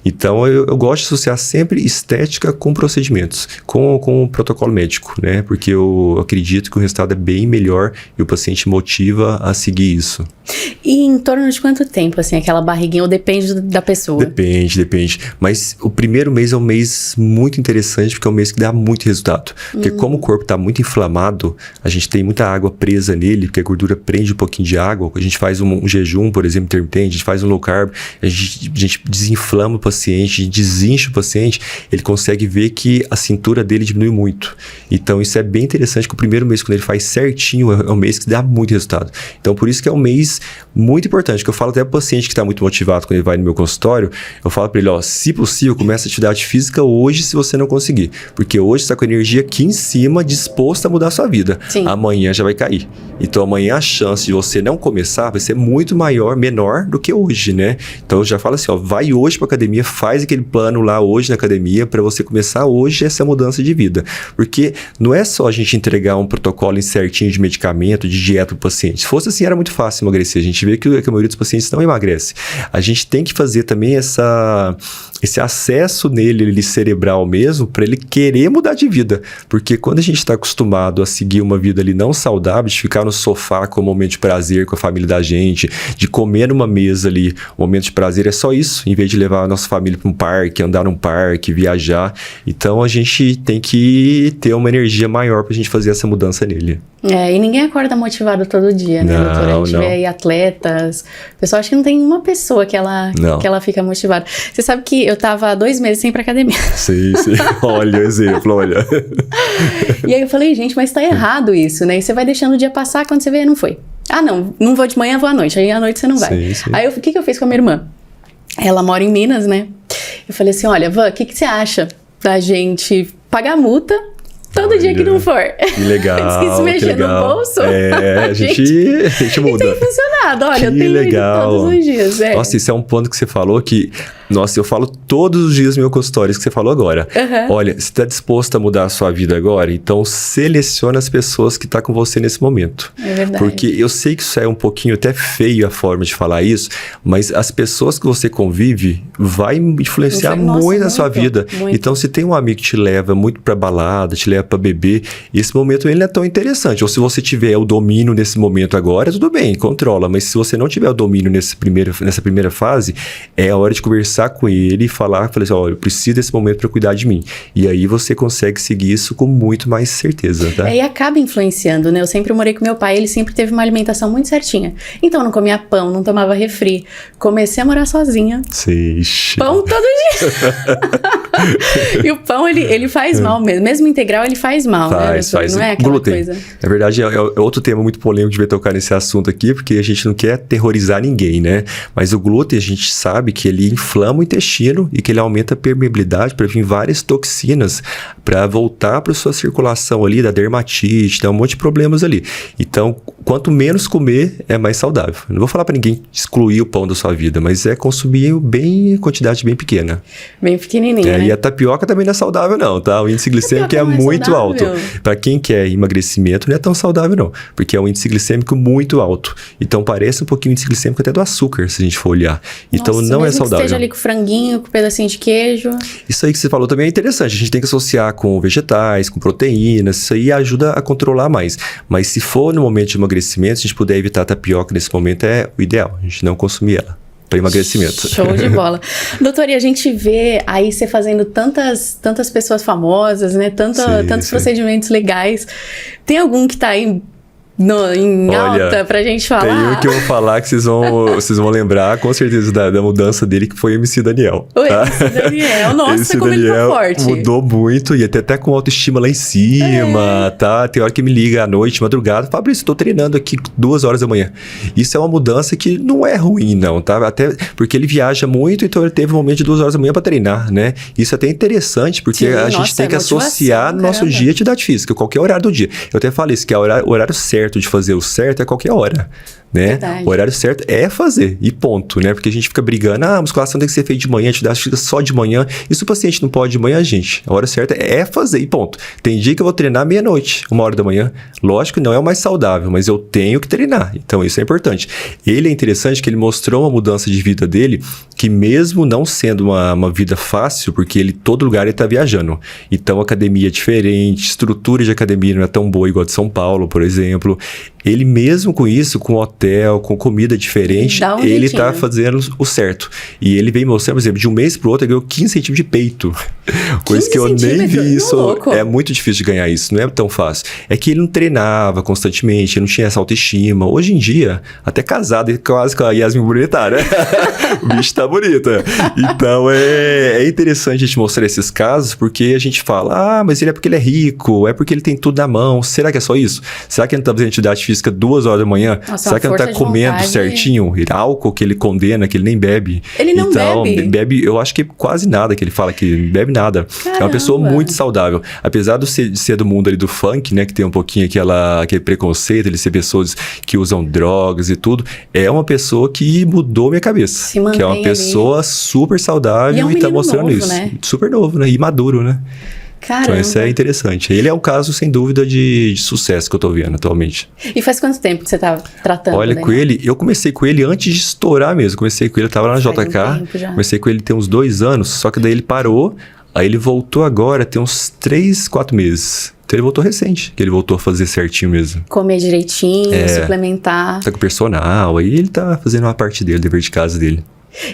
S2: Então, eu gosto de associar sempre estética com procedimentos, com o protocolo médico, né? Porque eu acredito que o resultado é bem melhor e o paciente motiva a seguir isso.
S1: E em torno de quanto tempo, assim, aquela barriguinha, ou depende da pessoa?
S2: Depende. Mas o primeiro mês é um mês muito interessante, porque é um mês que dá muito resultado. Porque como o corpo está muito inflamado, a gente tem muita água presa nele, porque a gordura prende um pouquinho de água. A gente faz um jejum, por exemplo, intermitente, a gente faz um low carb, a gente desinflama o paciente, desincha o paciente, ele consegue ver que a cintura dele diminui muito. Então, isso é bem interessante, que o primeiro mês, quando ele faz certinho, é um mês que dá muito resultado. Então, por isso que é um mês muito importante, que eu falo até para o paciente que está muito motivado quando ele vai no meu consultório, eu falo para ele, se possível, começa a atividade física hoje, se você não conseguir. Porque hoje você está com a energia aqui em cima, disposto a mudar a sua vida.
S1: Sim.
S2: Amanhã já vai cair. Então, amanhã a chance de você não começar vai ser muito menor do que hoje, né? Então, eu já falo assim, vai hoje para academia, faz aquele plano lá hoje na academia para você começar hoje essa mudança de vida. Porque não é só a gente entregar um protocolo certinho de medicamento, de dieta para o paciente. Se fosse assim, era muito fácil emagrecer. A gente vê que a maioria dos pacientes não emagrece. A gente tem que fazer também esse acesso nele cerebral mesmo, para ele querer mudar de vida. Porque quando a gente está acostumado a seguir uma vida ali não saudável, de ficar no sofá com um momento de prazer com a família da gente, de comer numa mesa ali, um momento de prazer é só isso, em vez de levar a nossa família para um parque, andar num parque, viajar. Então a gente tem que ter uma energia maior para a gente fazer essa mudança nele.
S1: E ninguém acorda motivado todo dia, né, doutora? A gente vê aí atletas, o pessoal acha que não tem uma pessoa que ela fica motivada. Você sabe que eu tava 2 meses sem ir pra academia.
S2: Sim. Olha o exemplo, olha.
S1: E aí eu falei, gente, mas tá errado isso, né? E você vai deixando o dia passar, quando você vê, não foi. Não vou de manhã, vou à noite. Aí à noite você não vai. Sim. Aí o que eu fiz com a minha irmã? Ela mora em Minas, né? Eu falei assim, olha, Van, o que você acha da gente pagar multa todo dia que não for?
S2: Que legal.
S1: Se mexer no bolso.
S2: A gente muda.
S1: E tem funcionado, olha,
S2: que
S1: eu tenho
S2: legal.
S1: ido todos os dias.
S2: Nossa, isso é um ponto que você falou que Nossa, eu falo todos os dias no meu consultório, isso que você falou agora. Olha, você está disposto a mudar a sua vida agora? Então, seleciona as pessoas que estão com você nesse momento.
S1: É verdade.
S2: Porque eu sei que isso é um pouquinho até feio a forma de falar isso, mas as pessoas que você convive vai influenciar muito na sua vida. Muito. Então, se tem um amigo que te leva muito pra balada, te leva pra beber, esse momento ele não é tão interessante. Ou se você tiver o domínio nesse momento agora, tudo bem, controla. Mas se você não tiver o domínio nessa primeira fase, é a hora de conversar com ele e falar assim, eu preciso desse momento para cuidar de mim. E aí você consegue seguir isso com muito mais certeza, tá?
S1: E acaba influenciando, né? Eu sempre morei com meu pai, ele sempre teve uma alimentação muito certinha. Então, eu não comia pão, não tomava refri. Comecei a morar sozinha.
S2: Ixi.
S1: Pão todo dia. E o pão, ele faz mal mesmo. Mesmo integral, ele faz mal, né?
S2: Faz.
S1: Não é aquela
S2: glúten.
S1: coisa.
S2: Na verdade, é outro tema muito polêmico de ver tocar nesse assunto aqui, porque a gente não quer aterrorizar ninguém, né? Mas o glúten, a gente sabe que ele inflama o intestino e que ele aumenta a permeabilidade para vir várias toxinas para voltar para sua circulação ali, da dermatite, dá um monte de problemas ali. Então, quanto menos comer, é mais saudável. Não vou falar para ninguém excluir o pão da sua vida, mas é consumir quantidade bem pequena.
S1: Bem pequenininha, né?
S2: E a tapioca também não é saudável não, tá? O índice glicêmico é muito alto. Para quem quer emagrecimento, não é tão saudável não, porque é um índice glicêmico muito alto. Então, parece um pouquinho o índice glicêmico até do açúcar, se a gente for olhar. Então, não é saudável.
S1: Que esteja ali com franguinho, com pedacinho de queijo.
S2: Isso aí que você falou também é interessante. A gente tem que associar com vegetais, com proteínas. Isso aí ajuda a controlar mais. Mas se for no momento de emagrecimento, se a gente puder evitar a tapioca nesse momento, é o ideal. A gente não consumir ela para emagrecimento.
S1: Show de bola. Doutor, e a gente vê aí você fazendo tantas pessoas famosas, né? Tantos procedimentos legais. Tem algum que tá aí em alta pra gente falar?
S2: Tem um que eu vou falar que vocês vão lembrar com certeza da mudança dele, que foi o MC Daniel.
S1: O MC Daniel, nossa, como ele tá forte.
S2: Mudou muito e até com autoestima lá em cima, tá? Tem hora que me liga à noite, madrugada, Fabrício, tô treinando aqui 2 horas da manhã. Isso é uma mudança que não é ruim não, tá? Até porque ele viaja muito, então ele teve um momento de 2 horas da manhã pra treinar, né? Isso é até interessante, porque a gente tem que associar no nosso dia a atividade física, qualquer horário do dia. Eu até falei isso, que é o horário certo de fazer o certo é qualquer hora, né?
S1: Verdade.
S2: O horário certo é fazer, e ponto, né? Porque a gente fica brigando, a musculação tem que ser feita de manhã, a atividade fica só de manhã. E se o paciente não pode de manhã, gente, a hora certa é fazer, e ponto. Tem dia que eu vou treinar meia-noite, 1h da manhã. Lógico que não é o mais saudável, mas eu tenho que treinar. Então, isso é importante. Ele é interessante que ele mostrou uma mudança de vida dele, que mesmo não sendo uma vida fácil, porque ele, todo lugar ele tá viajando. Então, academia é diferente, estrutura de academia não é tão boa igual a de São Paulo, por exemplo. Ele mesmo com isso, com hotel, com comida diferente, ele tá fazendo o certo. E ele vem mostrando, por exemplo, de um mês pro outro, ele ganhou 15 centímetros de peito. Coisa que eu nem vi isso. É muito difícil de ganhar isso, não é tão fácil. É que ele não treinava constantemente, ele não tinha essa autoestima. Hoje em dia, até casado, quase com a Yasmin bonita, né? O bicho tá bonita. Então, é interessante a gente mostrar esses casos, porque a gente fala, mas ele é porque ele é rico, é porque ele tem tudo na mão. Será que é só isso? Será que ele não tá fazendo atividade física 2 horas da manhã?
S1: Nossa,
S2: será que ele não tá comendo certinho? Álcool que ele condena, que ele nem bebe.
S1: Ele não
S2: bebe, eu acho que quase nada que ele fala, que não bebe nada.
S1: Caramba.
S2: É uma pessoa muito saudável. Apesar de ser do mundo ali do funk, né, que tem um pouquinho aquele preconceito, ele ser pessoas que usam drogas e tudo, é uma pessoa que mudou minha cabeça. Que é uma pessoa super saudável e tá mostrando
S1: novo,
S2: isso.
S1: Né?
S2: Super novo, né? E maduro, né?
S1: Caramba.
S2: Então isso é interessante. Ele é um caso, sem dúvida, de sucesso que eu tô vendo atualmente.
S1: E faz quanto tempo que você tá tratando?
S2: Olha, com ele, eu comecei com ele antes de estourar mesmo. Comecei com ele, eu tava lá na JK, comecei com ele tem uns 2 anos, só que daí ele parou, aí ele voltou agora, tem uns 3, 4 meses. Então ele voltou recente, que ele voltou a fazer certinho mesmo. Comer
S1: direitinho, suplementar.
S2: Tá com o personal, aí ele tá fazendo uma parte dele, dever de casa dele.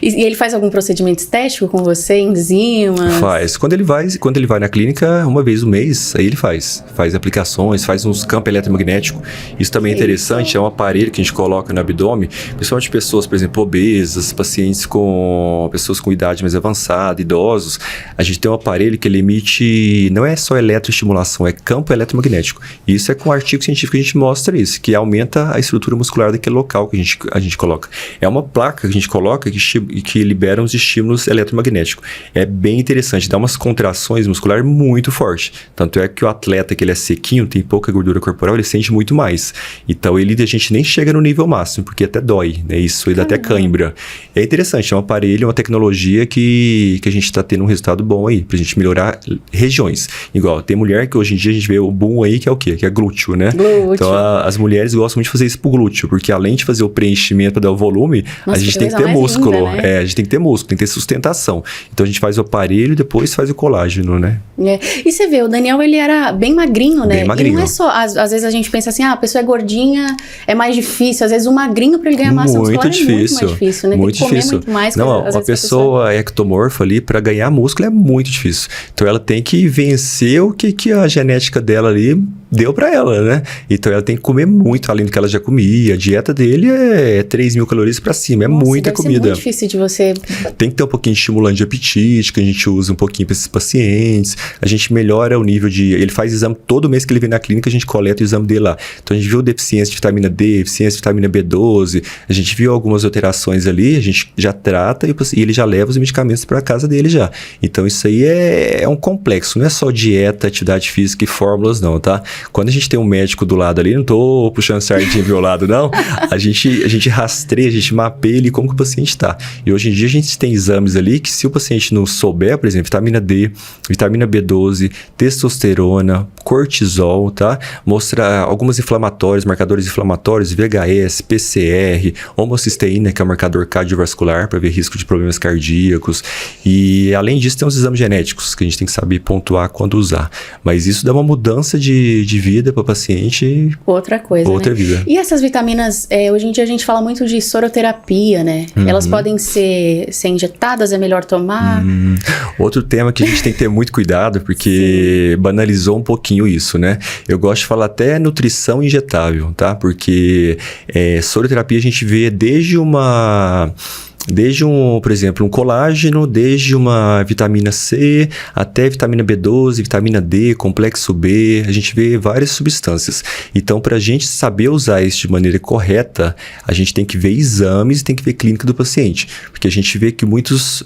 S1: E ele faz algum procedimento estético com você, enzimas?
S2: Faz. Quando ele vai na clínica, uma vez no mês, aí ele faz aplicações, faz uns campos eletromagnéticos. Isso também é interessante, é um aparelho que a gente coloca no abdômen, principalmente pessoas, por exemplo, obesas, pessoas com idade mais avançada, idosos. A gente tem um aparelho que ele emite, não é só eletroestimulação, é campo eletromagnético. E isso é com um artigo científico que a gente mostra isso, que aumenta a estrutura muscular daquele local que a gente coloca. É uma placa que a gente coloca que que liberam os estímulos eletromagnéticos. É bem interessante, dá umas contrações musculares muito fortes. Tanto é que o atleta que ele é sequinho, tem pouca gordura corporal, ele sente muito mais. Então a gente nem chega no nível máximo, porque até dói, né? Isso aí dá até cãibra. É interessante, é um aparelho, uma tecnologia que a gente está tendo um resultado bom aí, pra gente melhorar regiões. Igual, tem mulher que hoje em dia a gente vê o boom aí, que é o quê? Que é glúteo, né? Glúteo. Então as mulheres gostam muito de fazer isso pro glúteo, porque além de fazer o preenchimento para dar o volume, a gente tem que ter músculo. Linda, né? A gente tem que ter músculo, tem que ter sustentação. Então a gente faz o aparelho e depois faz o colágeno, né?
S1: E você vê, o Daniel, ele era bem magrinho, né?
S2: Bem magrinho.
S1: E não é só, às vezes a gente pensa assim, a pessoa é gordinha, é mais difícil. Às vezes o magrinho, para ele ganhar massa muscular, é muito mais difícil, né?
S2: Muito
S1: tem que comer
S2: difícil.
S1: muito mais.
S2: Não, uma pessoa ectomorfa ali, para ganhar músculo é muito difícil. Então ela tem que vencer o que a genética dela ali deu para ela, né? Então ela tem que comer muito, além do que ela já comia. A dieta dele é 3.000 calorias para cima, é muita comida. É
S1: muito difícil de você...
S2: Tem que ter um pouquinho de estimulante de apetite, que a gente usa um pouquinho para esses pacientes. A gente melhora o nível de... Ele faz exame todo mês que ele vem na clínica, a gente coleta o exame dele lá. Então a gente viu deficiência de vitamina D, deficiência de vitamina B12, a gente viu algumas alterações ali, a gente já trata e ele já leva os medicamentos para casa dele já. Então isso aí é um complexo, não é só dieta, atividade física e fórmulas não, tá? Quando a gente tem um médico do lado ali, não tô puxando sardinha pro meu lado, não. A gente rastreia, a gente mapeia ele como que o paciente tá. E hoje em dia a gente tem exames ali que se o paciente não souber, por exemplo, vitamina D, vitamina B12, testosterona, cortisol, tá? Mostra algumas inflamatórios, marcadores inflamatórios, VHS, PCR, homocisteína, que é o marcador cardiovascular para ver risco de problemas cardíacos. E além disso tem os exames genéticos, que a gente tem que saber pontuar quando usar. Mas isso dá uma mudança de vida para o paciente.
S1: Outra coisa,
S2: outra
S1: né?
S2: vida.
S1: E essas vitaminas, hoje em dia a gente fala muito de soroterapia, né? Elas podem ser injetadas, é melhor tomar?
S2: Outro tema que a gente tem que ter muito cuidado, porque banalizou um pouquinho isso, né? Eu gosto de falar até nutrição injetável, tá? Porque soroterapia a gente vê desde por exemplo, um colágeno, desde uma vitamina C até vitamina B12, vitamina D, complexo B, a gente vê várias substâncias. Então, para a gente saber usar isso de maneira correta, a gente tem que ver exames e tem que ver clínica do paciente. Porque a gente vê que muitos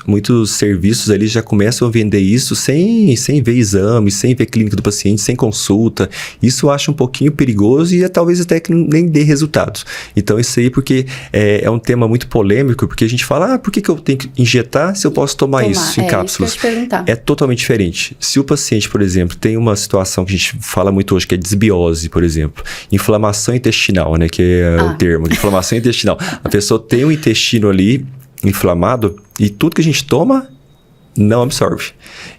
S2: serviços ali já começam a vender isso sem ver exames, sem ver clínica do paciente, sem consulta. Isso eu acho um pouquinho perigoso e talvez até que nem dê resultados. Então, isso aí porque é um tema muito polêmico, porque a gente fala, por que eu tenho que injetar se eu posso tomar isso em cápsulas?
S1: Isso que eu ia te perguntar.
S2: É totalmente diferente. Se o paciente, por exemplo, tem uma situação que a gente fala muito hoje, que é desbiose, por exemplo, inflamação intestinal, né, que é o termo, inflamação intestinal. A pessoa tem um intestino ali inflamado e tudo que a gente toma não absorve.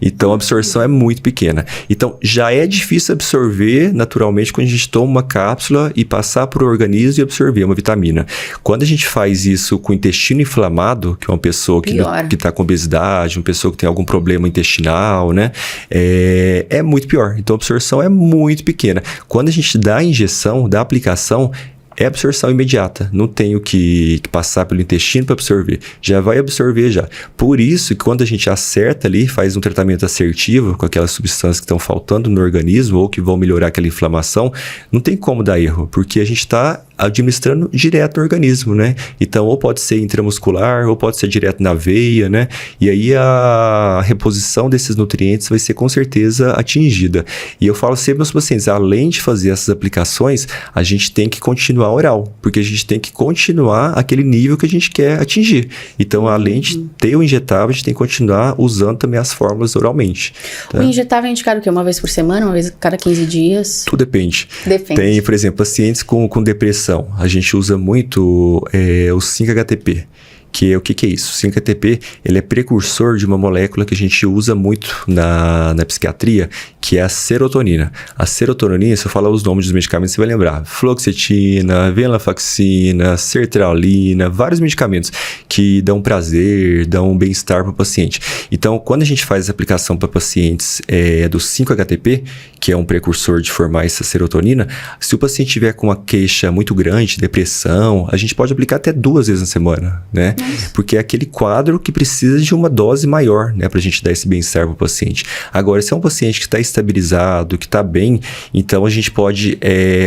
S2: Então a absorção é muito pequena. Então já é difícil absorver naturalmente quando a gente toma uma cápsula e passar para o organismo e absorver uma vitamina. Quando a gente faz isso com o intestino inflamado, que é uma pessoa que está com obesidade, uma pessoa que tem algum problema intestinal, né? É muito pior. Então a absorção é muito pequena. Quando a gente dá a injeção, dá a aplicação, é absorção imediata, não tenho que passar pelo intestino para absorver, já vai absorver já. Por isso que quando a gente acerta ali, faz um tratamento assertivo com aquelas substâncias que estão faltando no organismo ou que vão melhorar aquela inflamação, não tem como dar erro, porque a gente está administrando direto no organismo, né? Então, ou pode ser intramuscular, ou pode ser direto na veia, né? E aí a reposição desses nutrientes vai ser com certeza atingida. E eu falo sempre aos pacientes, além de fazer essas aplicações, a gente tem que continuar oral, porque a gente tem que continuar aquele nível que a gente quer atingir. Então, além de ter o injetável, a gente tem que continuar usando também as fórmulas oralmente. Tá?
S1: O injetável é indicado o quê? Uma vez por semana? Uma vez a cada 15 dias?
S2: Tudo depende. Tem, por exemplo, pacientes com depressão. A gente usa muito o 5-HTP. Que o que é isso? O 5-HTP, ele é precursor de uma molécula que a gente usa muito na psiquiatria, que é a serotonina. A serotonina, se eu falar os nomes dos medicamentos, você vai lembrar. Fluoxetina, venlafaxina, sertralina, vários medicamentos que dão prazer, dão bem-estar para o paciente. Então, quando a gente faz a aplicação para pacientes do 5-HTP, que é um precursor de formar essa serotonina, se o paciente tiver com uma queixa muito grande, depressão, a gente pode aplicar até 2 vezes na semana, né? Porque é aquele quadro que precisa de uma dose maior, né, pra gente dar esse bem-estar pro paciente. Agora, se é um paciente que está estabilizado, que está bem, então a gente pode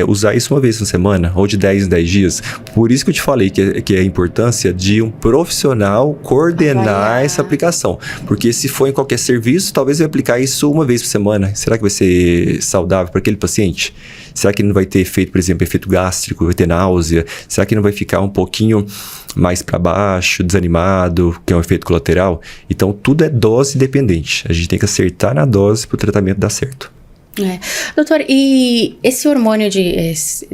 S2: usar isso uma vez na semana, ou de 10 em 10 dias. Por isso que eu te falei que é a importância de um profissional coordenar essa aplicação. Porque se for em qualquer serviço, talvez eu aplicar isso uma vez por semana. Será que vai ser saudável para aquele paciente? Será que não vai ter efeito, por exemplo, efeito gástrico, vai ter náusea? Será que não vai ficar um pouquinho mais para baixo, desanimado, que é um efeito colateral? Então, tudo é dose dependente. A gente tem que acertar na dose para o tratamento dar certo.
S1: Doutor, e esse hormônio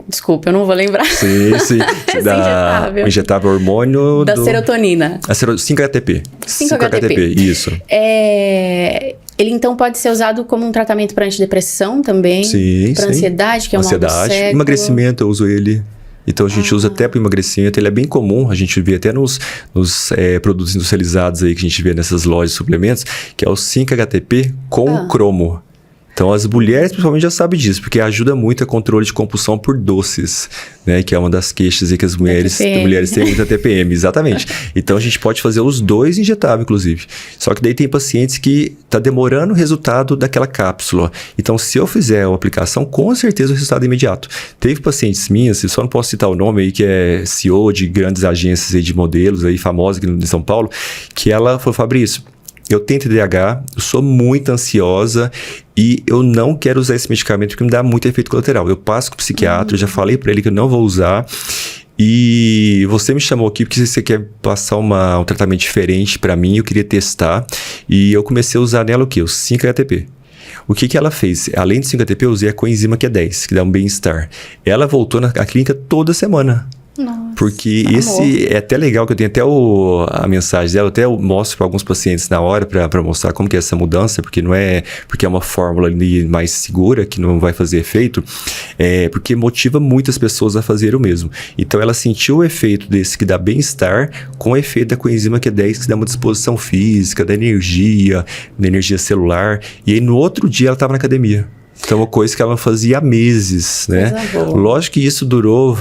S1: desculpa, eu não vou lembrar.
S2: Sim.
S1: Injetável.
S2: O injetável hormônio
S1: da serotonina.
S2: 5-HTP.
S1: 5-HTP.
S2: Isso.
S1: Ele então pode ser usado como um tratamento para antidepressão também?
S2: Sim,
S1: para ansiedade, que é um mal do século.
S2: Emagrecimento, eu uso ele. Então, a gente usa até para emagrecimento. Ele é bem comum, a gente vê até nos produtos industrializados aí que a gente vê nessas lojas de suplementos, que é o 5-HTP com cromo. Então, as mulheres principalmente já sabem disso, porque ajuda muito a controle de compulsão por doces, né? Que é uma das queixas aí que as mulheres têm muita TPM, exatamente. Então, a gente pode fazer os dois injetáveis, inclusive. Só que daí tem pacientes que tá demorando o resultado daquela cápsula. Então, se eu fizer a aplicação, com certeza o resultado é imediato. Teve pacientes minhas, eu só não posso citar o nome aí, que é CEO de grandes agências aí de modelos aí, famosas aqui em São Paulo, que ela falou, Fabrício, eu tenho TDAH, eu sou muito ansiosa e eu não quero usar esse medicamento porque me dá muito efeito colateral. Eu passo com o psiquiatra, eu já falei para ele que eu não vou usar. E você me chamou aqui porque você quer passar um tratamento diferente para mim, eu queria testar. E eu comecei a usar nela o quê? O 5-HTP. O que ela fez? Além de 5-HTP, eu usei a coenzima Q10, que dá um bem-estar. Ela voltou na clínica toda semana.
S1: Nossa,
S2: porque esse é até legal, que eu tenho até a mensagem dela, eu até mostro para alguns pacientes na hora para mostrar como que é essa mudança, porque não é porque é uma fórmula ali mais segura, que não vai fazer efeito, porque motiva muitas pessoas a fazer o mesmo. Então ela sentiu o efeito desse que dá bem-estar com o efeito da coenzima Q10, que dá uma disposição física, da energia celular, e aí no outro dia ela estava na academia. Então, uma coisa que ela fazia há meses, né? Lógico que isso durou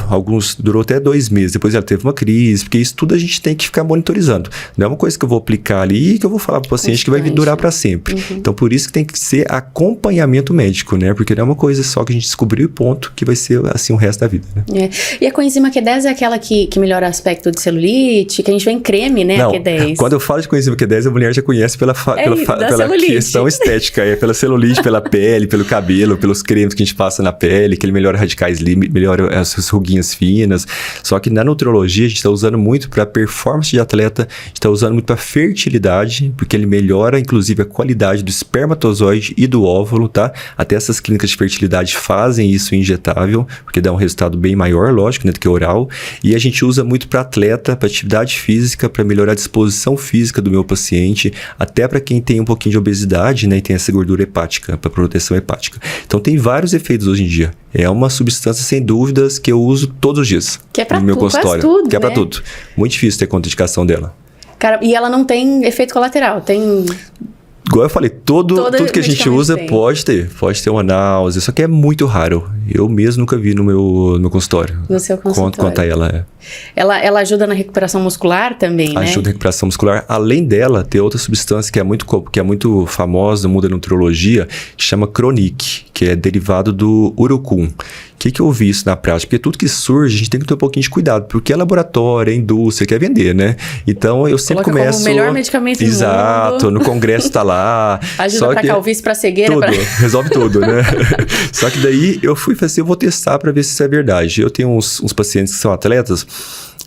S2: até 2 meses. Depois ela teve uma crise, porque isso tudo a gente tem que ficar monitorizando. Não é uma coisa que eu vou aplicar ali e que eu vou falar para o paciente que vai durar para sempre. Então, por isso que tem que ser acompanhamento médico, né? Porque não é uma coisa só que a gente descobriu e ponto, que vai ser assim o resto da vida, né?
S1: E a coenzima Q10 é aquela que melhora o aspecto de celulite, que a gente vê em creme, né?
S2: Não,
S1: a Q10.
S2: Quando eu falo de coenzima Q10, a mulher já conhece pela questão estética. É pela celulite, pela pele, pelo cabelo, pelos cremes que a gente passa na pele, que ele melhora radicais livres, melhora as ruguinhas finas. Só que na nutrologia a gente está usando muito para performance de atleta, a gente está usando muito para fertilidade, porque ele melhora inclusive a qualidade do espermatozoide e do óvulo, tá? Até essas clínicas de fertilidade fazem isso injetável, porque dá um resultado bem maior, lógico, né, do que oral. E a gente usa muito para atleta, para atividade física, para melhorar a disposição física do meu paciente, até para quem tem um pouquinho de obesidade, né, e tem essa gordura hepática, para proteção hepática. Então tem vários efeitos hoje em dia. É uma substância, sem dúvidas, que eu uso todos os dias no meu consultório.
S1: Tudo,
S2: que é
S1: né?
S2: pra tudo. Muito difícil ter contraindicação dela.
S1: Cara, e ela não tem efeito colateral, tem...
S2: Igual eu falei, tudo que a gente usa pode ter uma náusea, só que é muito raro. Eu mesmo nunca vi no meu consultório.
S1: No seu consultório.
S2: Quanto a ela.
S1: Ela ajuda na recuperação muscular também, né?
S2: Ajuda na recuperação muscular. Além dela, tem outra substância que é muito famosa no mundo da nutrologia, que chama Chronic, que é derivado do urucum. O que eu vi isso na prática? Porque tudo que surge, a gente tem que ter um pouquinho de cuidado, porque é laboratório, é indústria, quer vender, né? Então, eu sempre começo...
S1: Como o melhor medicamento do mundo.
S2: Exato, no congresso tá lá.
S1: Ajuda pra calvície, pra cegueira.
S2: Tudo, resolve tudo, né? Só que daí, eu fui fazer, eu vou testar pra ver se isso é verdade. Eu tenho uns pacientes que são atletas,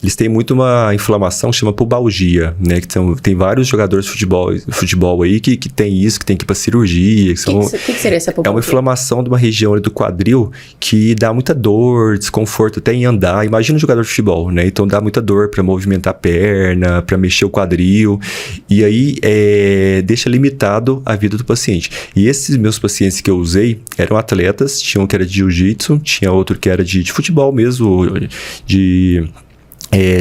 S2: eles têm muito uma inflamação que chama pubalgia, né? Que tem vários jogadores de futebol aí que tem isso, que tem que ir pra cirurgia.
S1: O que seria essa pubalgia?
S2: É uma inflamação de uma região ali do quadril que dá muita dor, desconforto até em andar. Imagina um jogador de futebol, né? Então dá muita dor para movimentar a perna, para mexer o quadril. E aí deixa limitado a vida do paciente. E esses meus pacientes que eu usei eram atletas, tinha um que era de jiu-jitsu, tinha outro que era de futebol mesmo,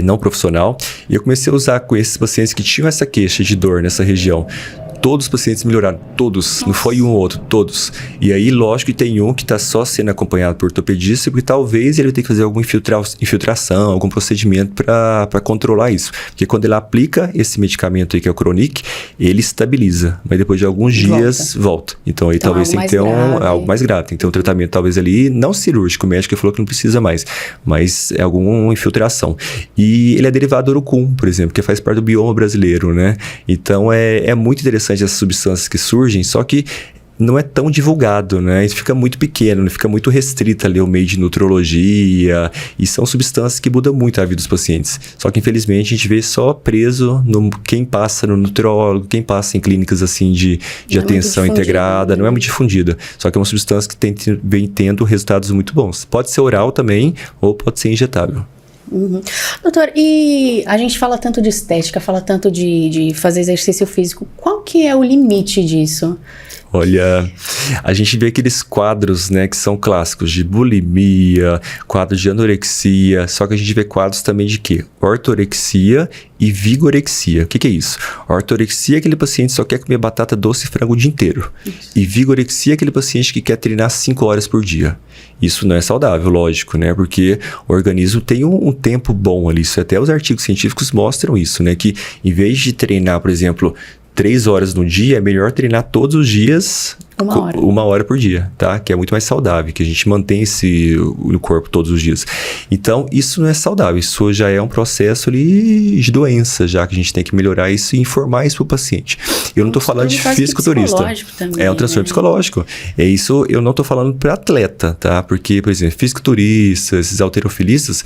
S2: não profissional, e eu comecei a usar com esses pacientes que tinham essa queixa de dor nessa região. todos os pacientes melhoraram, todos, não foi um ou outro, todos. E aí, lógico que tem um que está só sendo acompanhado por ortopedista, porque talvez ele vai ter que fazer alguma infiltração, algum procedimento para controlar isso. Porque quando ele aplica esse medicamento aí, que é o Chronic, ele estabiliza, mas depois de alguns dias volta. Então aí talvez tenha que ter algo mais grave, tem que ter um tratamento talvez ali, não cirúrgico, o médico falou que não precisa mais, mas é alguma infiltração. E ele é derivado do urucum, por exemplo, que faz parte do bioma brasileiro, né? Então é muito interessante essas substâncias que surgem, só que não é tão divulgado, né? Isso fica muito pequeno, fica muito restrito ali o meio de nutrologia, e são substâncias que mudam muito a vida dos pacientes. Só que, infelizmente, a gente vê só preso no quem passa no nutrólogo, quem passa em clínicas assim de atenção integrada, não é muito difundida. Só que é uma substância que vem tendo resultados muito bons. Pode ser oral também, ou pode ser injetável.
S1: Uhum. Doutor, e a gente fala tanto de estética, fala tanto de fazer exercício físico. Qual que é o limite disso?
S2: Olha, a gente vê aqueles quadros, né, que são clássicos de bulimia, quadros de anorexia, só que a gente vê quadros também de quê? Ortorexia e vigorexia. O que é isso? Ortorexia é aquele paciente que só quer comer batata doce e frango o dia inteiro. Isso. E vigorexia é aquele paciente que quer treinar 5 horas por dia. Isso não é saudável, lógico, né? Porque o organismo tem um tempo bom ali. Isso até os artigos científicos mostram isso, né? Que em vez de treinar, por exemplo, 3 horas no dia, é melhor treinar todos os dias 1 hora por dia, tá? Que é muito mais saudável, que a gente mantém no corpo todos os dias. Então, isso não é saudável, isso já é um processo ali de doença, já que a gente tem que melhorar isso e informar isso pro paciente. Eu não tô falando de fisiculturista. É um transtorno psicológico. É isso, eu não tô falando para atleta, tá? Porque, por exemplo, fisiculturistas, esses halterofilistas,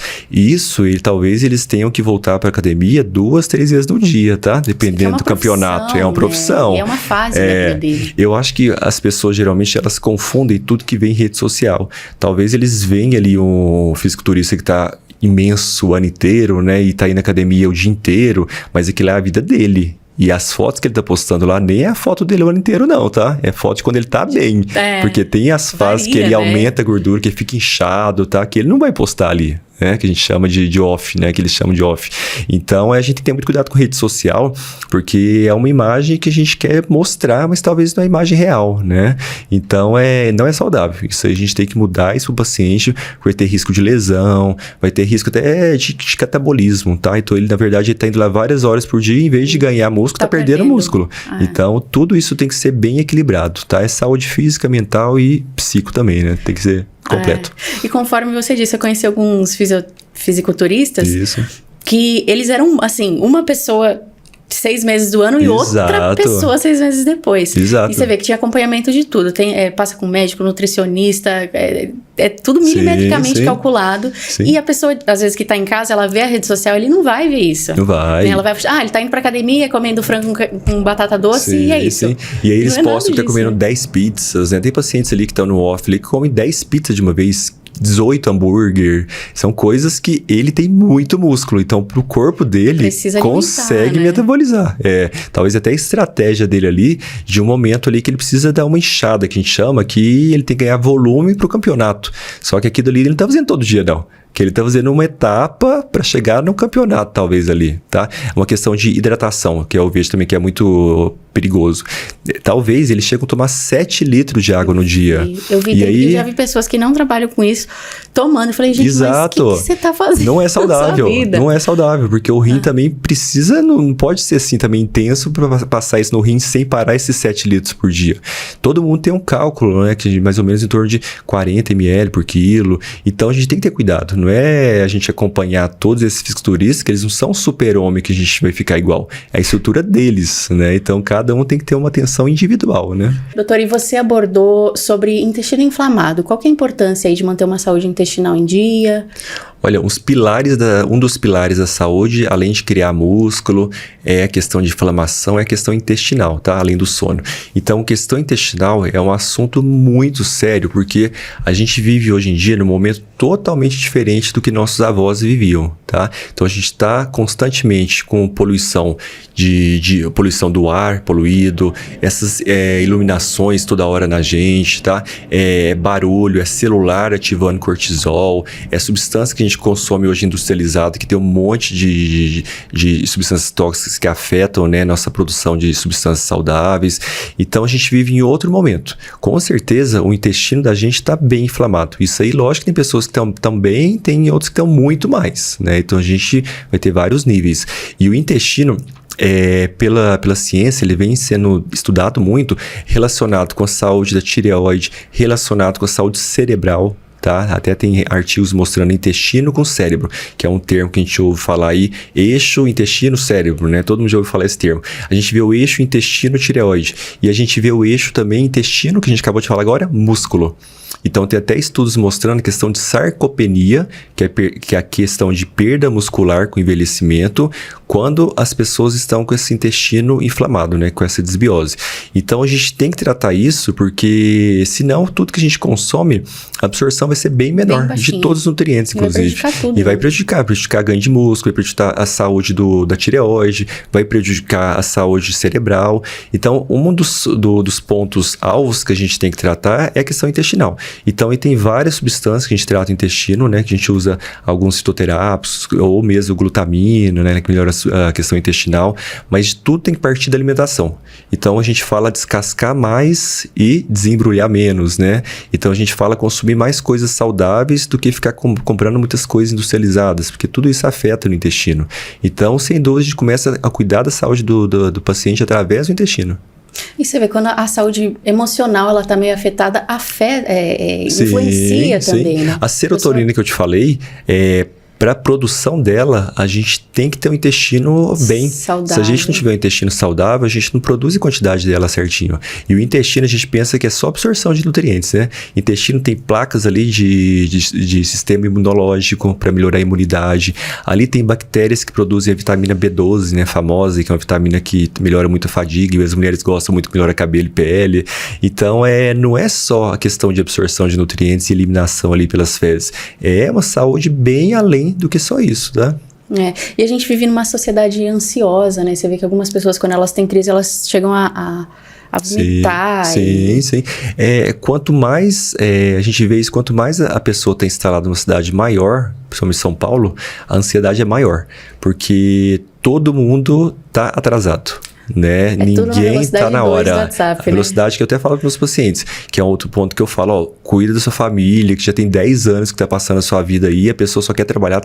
S2: talvez eles tenham que voltar para academia 2, 3 vezes no dia, tá? Dependendo do campeonato. É uma profissão.
S1: É uma fase da vida dele.
S2: Eu acho que as pessoas geralmente elas confundem tudo que vem em rede social. Talvez eles veem ali um fisiculturista que está imenso o ano inteiro, né? E tá aí na academia o dia inteiro, mas aquilo é a vida dele. E as fotos que ele tá postando lá, nem é a foto dele o ano inteiro não, tá? É foto de quando ele tá bem. Porque tem as fases que ele aumenta a gordura, que ele fica inchado, tá? Que ele não vai postar ali. Né, que a gente chama de off, né, que eles chamam de off. Então, a gente tem que ter muito cuidado com rede social, porque é uma imagem que a gente quer mostrar, mas talvez não é a imagem real, né? Então, não é saudável. Isso aí a gente tem que mudar isso pro paciente, vai ter risco de lesão, vai ter risco até de catabolismo, tá? Então, ele, na verdade, ele tá indo lá várias horas por dia, em vez de ganhar músculo, tá perdendo músculo. Então, tudo isso tem que ser bem equilibrado, tá? É saúde física, mental e psico também, né? Tem que ser completo.
S1: E conforme você disse, eu conheci alguns fisiculturistas que eles eram, assim, uma pessoa 6 meses do ano e outra pessoa 6 meses depois.
S2: Exato.
S1: E você vê que tinha acompanhamento de tudo. Passa com médico, nutricionista, é tudo milimetricamente calculado. Sim. E a pessoa, às vezes, que tá em casa, ela vê a rede social, ele não vai ver isso.
S2: Não vai.
S1: Ela vai ele tá indo pra academia, comendo frango com batata doce e é isso.
S2: Sim. E aí eles postam que tá comendo 10 pizzas, né? Tem pacientes ali que estão no off ali que comem 10 pizzas de uma vez, 18 hambúrguer, são coisas que ele tem muito músculo, então pro corpo dele consegue metabolizar. Talvez até a estratégia dele ali, de um momento ali que ele precisa dar uma inchada, que a gente chama, que ele tem que ganhar volume pro campeonato. Só que aquilo ali ele não tá fazendo todo dia, não. Que ele tá fazendo uma etapa para chegar no campeonato, talvez ali, tá? Uma questão de hidratação, que eu vejo também que é muito perigoso. Talvez eles chegam a tomar 7 litros de água no dia. Eu
S1: já vi pessoas que não trabalham com isso tomando. Eu falei, gente, mas o que você tá fazendo?
S2: Não é saudável. Não é saudável, porque o rim também precisa, não pode ser assim também intenso para passar isso no rim sem parar esses 7 litros por dia. Todo mundo tem um cálculo, né? Que mais ou menos em torno de 40 ml por quilo. Então a gente tem que ter cuidado. Não é a gente acompanhar todos esses fisiculturistas, que eles não são super-homem que a gente vai ficar igual. É a estrutura deles, né? Então cada um tem que ter uma atenção individual, né?
S1: Doutor, e você abordou sobre intestino inflamado. Qual que é a importância aí de manter uma saúde intestinal em dia?
S2: Olha, um dos pilares da saúde, além de criar músculo, é a questão de inflamação, é a questão intestinal, tá? Além do sono. Então, questão intestinal é um assunto muito sério, porque a gente vive hoje em dia num momento totalmente diferente do que nossos avós viviam, tá? Então, a gente está constantemente com poluição poluição do ar poluído, essas iluminações toda hora na gente, tá? Barulho, celular ativando cortisol, cortisol, é substância que a gente consome hoje industrializada, que tem um monte de substâncias tóxicas que afetam, né, nossa produção de substâncias saudáveis. Então a gente vive em outro momento. Com certeza o intestino da gente está bem inflamado. Isso aí, lógico que tem pessoas que estão bem, tem outros que estão muito mais, né? Então a gente vai ter vários níveis. E o intestino, pela ciência, ele vem sendo estudado muito, relacionado com a saúde da tireoide, relacionado com a saúde cerebral, tá? Até tem artigos mostrando intestino com cérebro, que é um termo que a gente ouve falar aí, eixo intestino-cérebro, né? Todo mundo já ouve falar esse termo. A gente vê o eixo intestino-tireoide e a gente vê o eixo também intestino, que a gente acabou de falar agora, músculo. Então, tem até estudos mostrando a questão de sarcopenia, que é a questão de perda muscular com envelhecimento, quando as pessoas estão com esse intestino inflamado, né, com essa desbiose. Então, a gente tem que tratar isso, porque senão tudo que a gente consome, a absorção vai ser bem menor de todos os nutrientes, inclusive.
S1: Vai prejudicar tudo,
S2: e vai prejudicar ganho de músculo, vai prejudicar a saúde da tireoide, vai prejudicar a saúde cerebral. Então, um dos pontos alvos que a gente tem que tratar é a questão intestinal. Então, e tem várias substâncias que a gente trata no intestino, né? Que a gente usa alguns fitoterápicos ou mesmo glutamina, né? Que melhora a questão intestinal. Mas tudo tem que partir da alimentação. Então, a gente fala descascar mais e desembrulhar menos, né? Então, a gente fala consumir mais coisas saudáveis do que ficar comprando muitas coisas industrializadas, porque tudo isso afeta no intestino. Então, sem dúvida, a gente começa a cuidar da saúde do paciente através do intestino.
S1: E você vê, quando a saúde emocional ela tá meio afetada, influencia também, né?
S2: A serotonina que eu te falei, para a produção dela, a gente tem que ter um intestino bem saudável. Se a gente não tiver um intestino saudável, a gente não produz a quantidade dela certinho. E o intestino, a gente pensa que é só absorção de nutrientes, né? O intestino tem placas ali de sistema imunológico para melhorar a imunidade. Ali tem bactérias que produzem a vitamina B12, né? Famosa, que é uma vitamina que melhora muito a fadiga, e as mulheres gostam muito que melhora cabelo e pele. Então, não é só a questão de absorção de nutrientes e eliminação ali pelas fezes. É uma saúde bem além do que só isso, tá?
S1: E a gente vive numa sociedade ansiosa, né? Você vê que algumas pessoas, quando elas têm crise, elas chegam a vomitar.
S2: Sim. Quanto mais a gente vê isso, quanto mais a pessoa está instalada numa cidade maior, principalmente São Paulo, a ansiedade é maior, porque todo mundo está atrasado. Né? Ninguém está na hora.
S1: WhatsApp,
S2: a velocidade, né? Que eu até falo para os meus pacientes, que é um outro ponto que eu falo, cuida da sua família, que já tem 10 anos que está passando a sua vida aí, a pessoa só quer trabalhar,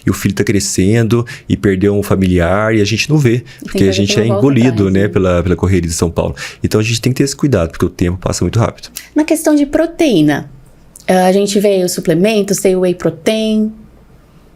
S2: e o filho está crescendo e perdeu um familiar e a gente não vê, porque a gente é engolido, né, pela correria de São Paulo. Então a gente tem que ter esse cuidado, porque o tempo passa muito rápido.
S1: Na questão de proteína, a gente vê aí os suplementos, tem o whey protein.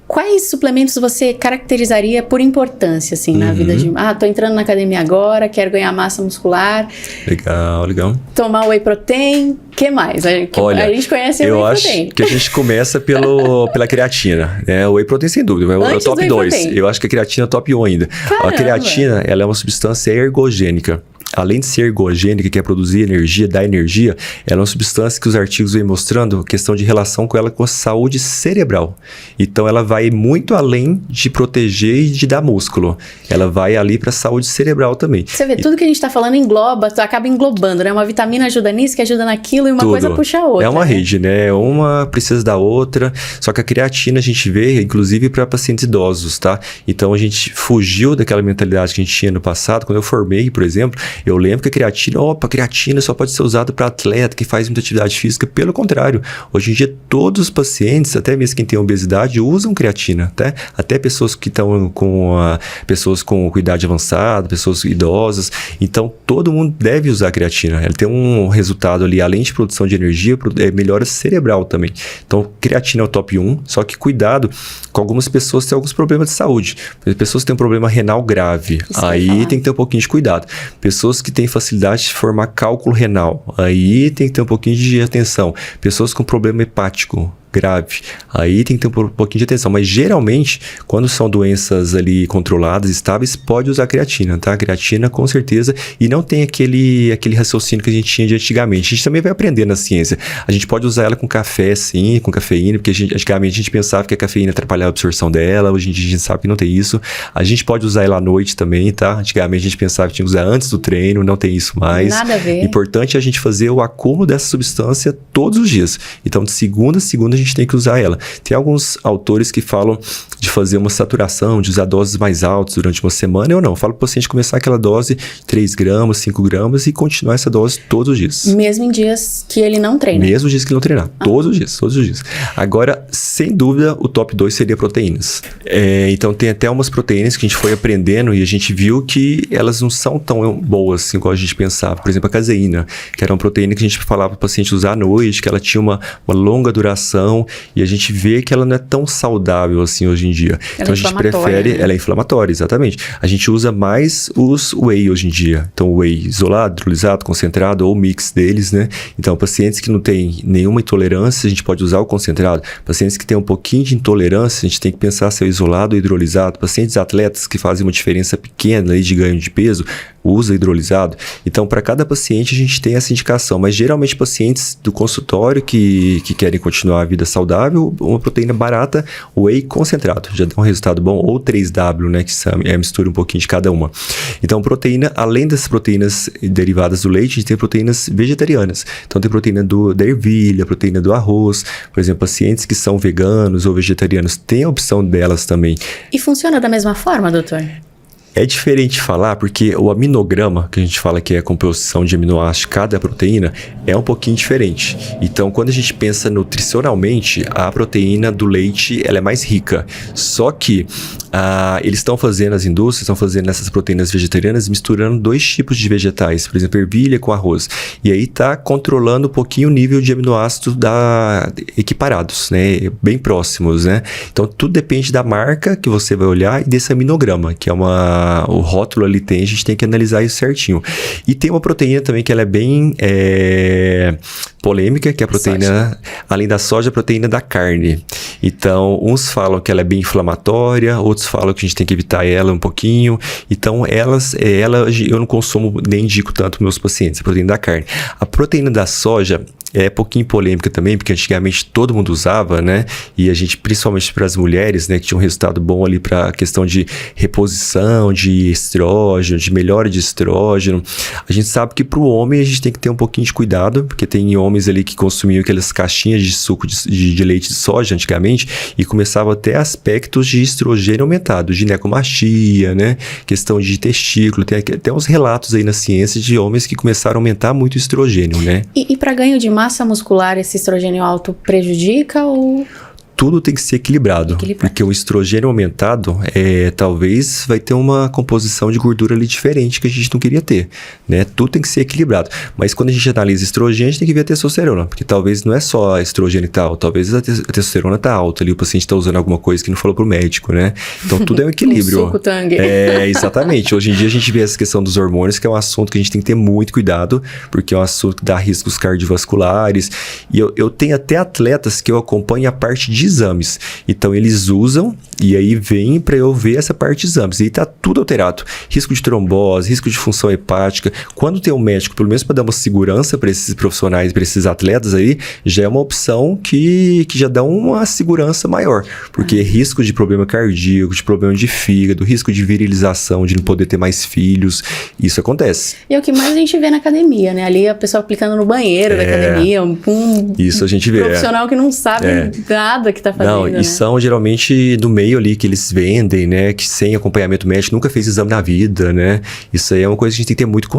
S1: Quais suplementos você caracterizaria por importância, assim, na vida de... tô entrando na academia agora, quero ganhar massa muscular.
S2: Legal.
S1: Tomar whey protein, o que mais?
S2: Olha,
S1: a gente conhece o whey protein.
S2: Eu acho que a gente começa pela creatina, né? O whey protein, sem dúvida, é o top 2. Eu acho que a creatina é o top 1 ainda. Caramba. A creatina, ela é uma substância ergogênica. Além de ser ergogênica, que é produzir energia, dar energia, ela é uma substância que os artigos vêm mostrando questão de relação com ela com a saúde cerebral. Então, ela vai muito além de proteger e de dar músculo. Ela vai ali para a saúde cerebral também.
S1: Você vê, tudo que a gente está falando engloba, acaba englobando, né? Uma vitamina ajuda nisso, que ajuda naquilo, e uma coisa puxa a outra.
S2: É uma rede, né? Uma precisa da outra. Só que a creatina a gente vê, inclusive, para pacientes idosos, tá? Então, a gente fugiu daquela mentalidade que a gente tinha no passado. Quando eu formei, por exemplo, eu lembro que a creatina só pode ser usada para atleta que faz muita atividade física. Pelo contrário, hoje em dia todos os pacientes, até mesmo quem tem obesidade, usam creatina, tá? Até pessoas que estão pessoas com idade avançada, pessoas idosas. Então, todo mundo deve usar a creatina. Ela tem um resultado ali, além de produção de energia, melhora cerebral também. Então, creatina é o top 1, só que cuidado com algumas pessoas que têm alguns problemas de saúde. Pessoas que têm um problema renal grave, aí tem que ter um pouquinho de cuidado. Pessoas que têm facilidade de formar cálculo renal, aí tem que ter um pouquinho de atenção. Pessoas com problema hepático grave, aí tem que ter um pouquinho de atenção, mas geralmente, quando são doenças ali controladas, estáveis, pode usar creatina, tá? Creatina com certeza, e não tem aquele raciocínio que a gente tinha de antigamente. A gente também vai aprender na ciência. A gente pode usar ela com café, sim, com cafeína, porque antigamente a gente pensava que a cafeína atrapalhava a absorção dela, hoje em dia a gente sabe que não tem isso. A gente pode usar ela à noite também, tá? Antigamente a gente pensava que tinha que usar antes do treino, não tem isso mais.
S1: Nada a ver.
S2: Importante é a gente fazer o acúmulo dessa substância todos os dias. Então, de segunda a segunda, a gente gente tem que usar ela. Tem alguns autores que falam de fazer uma saturação, de usar doses mais altas durante uma semana. Eu não, eu falo para o paciente começar aquela dose 3 gramas, 5 gramas e continuar essa dose todos os dias.
S1: Mesmo em dias que ele não treina?
S2: Mesmo dias que ele não treinar, todos os dias. Agora, sem dúvida, o top 2 seria proteínas. Então tem até umas proteínas que a gente foi aprendendo e a gente viu que elas não são tão boas assim como a gente pensava. Por exemplo, a caseína, que era uma proteína que a gente falava para o paciente usar à noite, que ela tinha uma longa duração e a gente vê que ela não é tão saudável assim hoje em dia. Então a gente prefere, né? Ela é inflamatória, exatamente. A gente usa mais os whey hoje em dia. Então o whey isolado, hidrolisado, concentrado ou mix deles, né? Então pacientes que não têm nenhuma intolerância, a gente pode usar o concentrado. Pacientes que têm um pouquinho de intolerância, a gente tem que pensar se é isolado ou hidrolisado. Pacientes atletas que fazem uma diferença pequena aí de ganho de peso, usa hidrolisado. Então, para cada paciente, a gente tem essa indicação. Mas, geralmente, pacientes do consultório que querem continuar a vida saudável, uma proteína barata, whey concentrado. Já dá um resultado bom. Ou 3W, né? Que é a mistura um pouquinho de cada uma. Então, proteína, além das proteínas derivadas do leite, a gente tem proteínas vegetarianas. Então, tem proteína da ervilha, proteína do arroz. Por exemplo, pacientes que são veganos ou vegetarianos, tem a opção delas também.
S1: E funciona da mesma forma, doutor?
S2: É diferente falar porque o aminograma, que a gente fala que é a composição de aminoácidos de cada proteína, é um pouquinho diferente. Então, quando a gente pensa nutricionalmente, a proteína do leite ela é mais rica. Só que eles estão fazendo, as indústrias estão fazendo essas proteínas vegetarianas misturando 2 tipos de vegetais, por exemplo, ervilha com arroz. E aí está controlando um pouquinho o nível de aminoácidos equiparados, né? Bem próximos, né? Então, tudo depende da marca que você vai olhar e desse aminograma, que é o rótulo ali tem, a gente tem que analisar isso certinho. E tem uma proteína também que ela é bem polêmica, que é a proteína, além da soja, a proteína da carne. Então, uns falam que ela é bem inflamatória, outros falam que a gente tem que evitar ela um pouquinho. Então, ela eu não consumo nem indico tanto para meus pacientes, a proteína da carne. A proteína da soja é pouquinho polêmica também, porque antigamente todo mundo usava, né? E a gente, principalmente para as mulheres, né, que tinha um resultado bom ali para a questão de reposição de estrógeno, de melhora de estrógeno. A gente sabe que para o homem a gente tem que ter um pouquinho de cuidado, porque tem homens ali que consumiam aquelas caixinhas de suco de leite de soja antigamente e começavam a ter aspectos de estrogênio aumentado, ginecomastia, né? Questão de testículo, tem até uns relatos aí na ciência de homens que começaram a aumentar muito o estrogênio, né?
S1: E para ganho de massa muscular, esse estrogênio alto prejudica ou...
S2: Tudo tem que ser equilibrado, porque o estrogênio aumentado, talvez vai ter uma composição de gordura ali diferente que a gente não queria ter, né? Tudo tem que ser equilibrado. Mas quando a gente analisa estrogênio, a gente tem que ver a testosterona, porque talvez não é só estrogênio e tal, talvez a testosterona tá alta ali, o paciente tá usando alguma coisa que não falou pro médico, né? Então tudo é um equilíbrio.
S1: Suco tangue.
S2: Exatamente. Hoje em dia a gente vê essa questão dos hormônios, que é um assunto que a gente tem que ter muito cuidado, porque é um assunto que dá riscos cardiovasculares. E eu tenho até atletas que eu acompanho a parte de exames. Então, eles usam e aí vem para eu ver essa parte de exames. E aí tá tudo alterado. Risco de trombose, risco de função hepática. Quando tem um médico, pelo menos para dar uma segurança para esses profissionais, para esses atletas aí, já é uma opção que já dá uma segurança maior. Porque risco de problema cardíaco, de problema de fígado, risco de virilização, de não poder ter mais filhos, isso acontece.
S1: E é o que mais a gente vê na academia, né? Ali a pessoa aplicando no banheiro da academia,
S2: isso a gente vê.
S1: Profissional que não sabe nada que tá fazendo,
S2: Não, e são geralmente do meio ali que eles vendem, né? Que sem acompanhamento médico nunca fez exame na vida, né? Isso aí é uma coisa que a gente tem que ter muito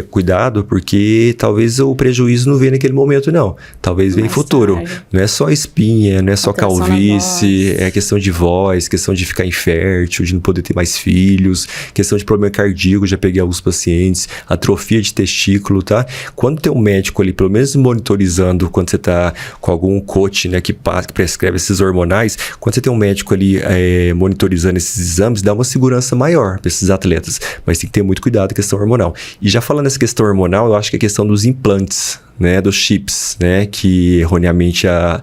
S2: cuidado, porque talvez o prejuízo não venha naquele momento, não. Talvez venha em futuro. Não é só espinha, não é só calvície, é questão de voz, questão de ficar infértil, de não poder ter mais filhos, questão de problema cardíaco, já peguei alguns pacientes, atrofia de testículo, tá? Quando tem um médico ali, pelo menos monitorizando, quando você tá com algum coach, né, que prescreve esses hormonais, quando você tem um médico ali monitorizando esses exames, dá uma segurança maior para esses atletas, mas tem que ter muito cuidado com a questão hormonal. E já falando nessa questão hormonal, eu acho que a questão dos implantes, né, dos chips, né, que erroneamente a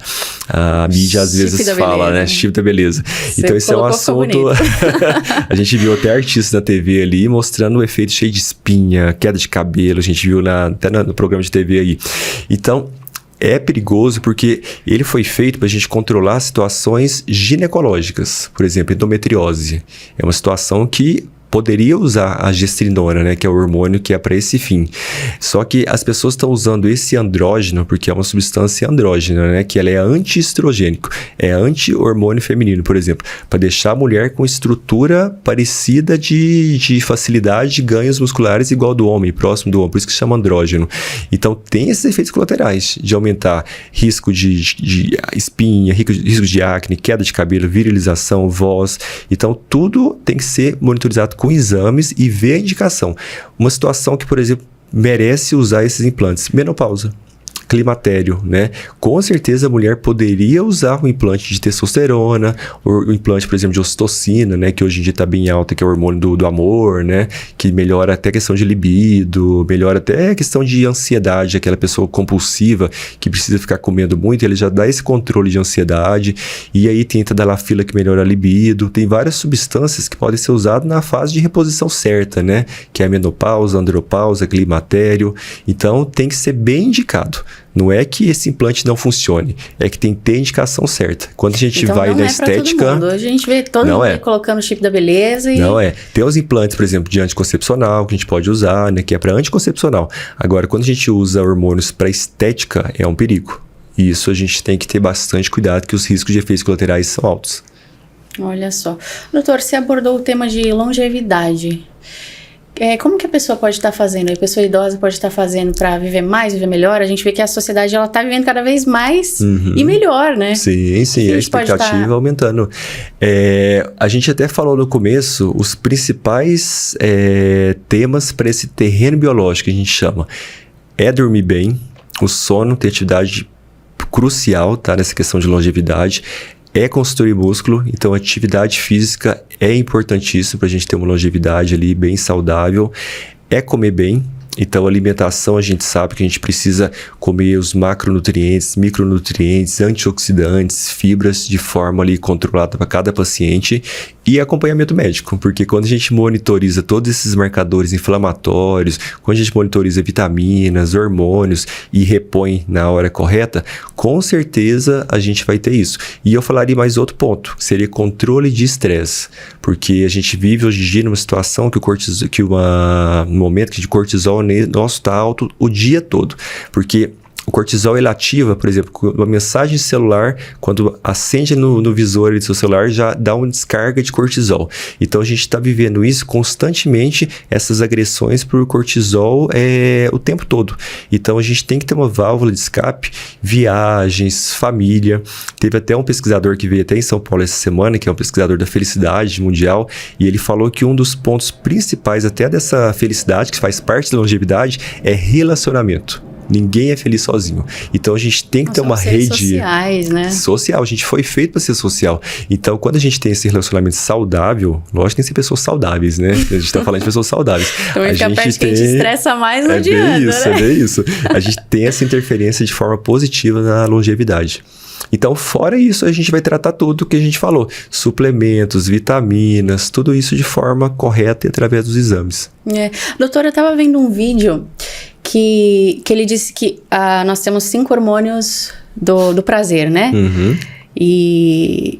S2: mídia às vezes fala, né, chip da beleza. Então esse é um assunto, a gente viu até artistas na TV ali mostrando o efeito cheio de espinha, queda de cabelo, a gente viu até no programa de TV aí. Então, é perigoso porque ele foi feito para a gente controlar situações ginecológicas. Por exemplo, endometriose. É uma situação que poderia usar a gestrinona, né, que é o hormônio que é para esse fim. Só que as pessoas estão usando esse andrógeno, porque é uma substância andrógena, né, que ela é anti-estrogênico, é anti-hormônio feminino, por exemplo, para deixar a mulher com estrutura parecida de facilidade de ganhos musculares igual do homem, próximo do homem, por isso que se chama andrógeno. Então tem esses efeitos colaterais de aumentar risco de espinha, risco de acne, queda de cabelo, virilização, voz. Então tudo tem que ser monitorizado com exames e ver a indicação. Uma situação que, por exemplo, merece usar esses implantes, menopausa, climatério, né? Com certeza a mulher poderia usar um implante de testosterona, ou um implante, por exemplo, de ocitocina, né? Que hoje em dia está bem alta, que é o hormônio do amor, né? Que melhora até a questão de libido, melhora até a questão de ansiedade, aquela pessoa compulsiva que precisa ficar comendo muito, ele já dá esse controle de ansiedade, e aí tem tadalafila que melhora a libido, tem várias substâncias que podem ser usadas na fase de reposição certa, né? Que é a menopausa, andropausa, climatério, então tem que ser bem indicado. Não é que esse implante não funcione, é que tem que ter a indicação certa. Quando a gente
S1: então,
S2: vai
S1: não
S2: na
S1: é
S2: estética...
S1: Todo mundo. Hoje a gente vê todo mundo colocando o chip da beleza e...
S2: Não é. Tem os implantes, por exemplo, de anticoncepcional que a gente pode usar, né? Que é para anticoncepcional. Agora, quando a gente usa hormônios para estética, é um perigo. E isso a gente tem que ter bastante cuidado, que os riscos de efeitos colaterais são altos.
S1: Olha só. Doutor, você abordou o tema de longevidade. Como que a pessoa pode estar fazendo? A pessoa idosa pode estar fazendo para viver mais, viver melhor? A gente vê que a sociedade ela está vivendo cada vez mais e melhor, né?
S2: Sim, a expectativa aumentando. A gente até falou no começo os principais temas para esse terreno biológico que a gente chama. É dormir bem, o sono, ter atividade crucial, tá? Nessa questão de longevidade. É construir músculo, então atividade física é importantíssimo para a gente ter uma longevidade ali bem saudável. É comer bem, então alimentação a gente sabe que a gente precisa comer os macronutrientes, micronutrientes, antioxidantes, fibras de forma ali controlada para cada paciente e acompanhamento médico, porque quando a gente monitoriza todos esses marcadores inflamatórios, quando a gente monitoriza vitaminas, hormônios e repõe na hora correta, com certeza a gente vai ter isso. E eu falaria mais outro ponto, que seria controle de estresse, porque a gente vive hoje em dia numa situação que um momento de cortisol nosso está alto o dia todo, porque o cortisol ele ativa, por exemplo, uma mensagem celular, quando acende no visor do seu celular, já dá uma descarga de cortisol. Então, a gente está vivendo isso constantemente, essas agressões por cortisol o tempo todo. Então, a gente tem que ter uma válvula de escape, viagens, família. Teve até um pesquisador que veio até em São Paulo essa semana, que é um pesquisador da felicidade mundial, e ele falou que um dos pontos principais até dessa felicidade, que faz parte da longevidade, é relacionamento. Ninguém é feliz sozinho. Então, a gente tem que ter uma rede
S1: sociais, né?
S2: social. A gente foi feito para ser social. Então, quando a gente tem esse relacionamento saudável, lógico que tem que ser pessoas saudáveis, né? A gente está falando de pessoas saudáveis.
S1: Então, ficar perto quem te estressa mais não adianta, né?
S2: É bem isso. A gente tem essa interferência de forma positiva na longevidade. Então, fora isso, a gente vai tratar tudo o que a gente falou. Suplementos, vitaminas, tudo isso de forma correta e através dos exames.
S1: Doutora, eu estava vendo um vídeo que ele disse que nós temos 5 hormônios do prazer, né?
S2: Uhum.
S1: E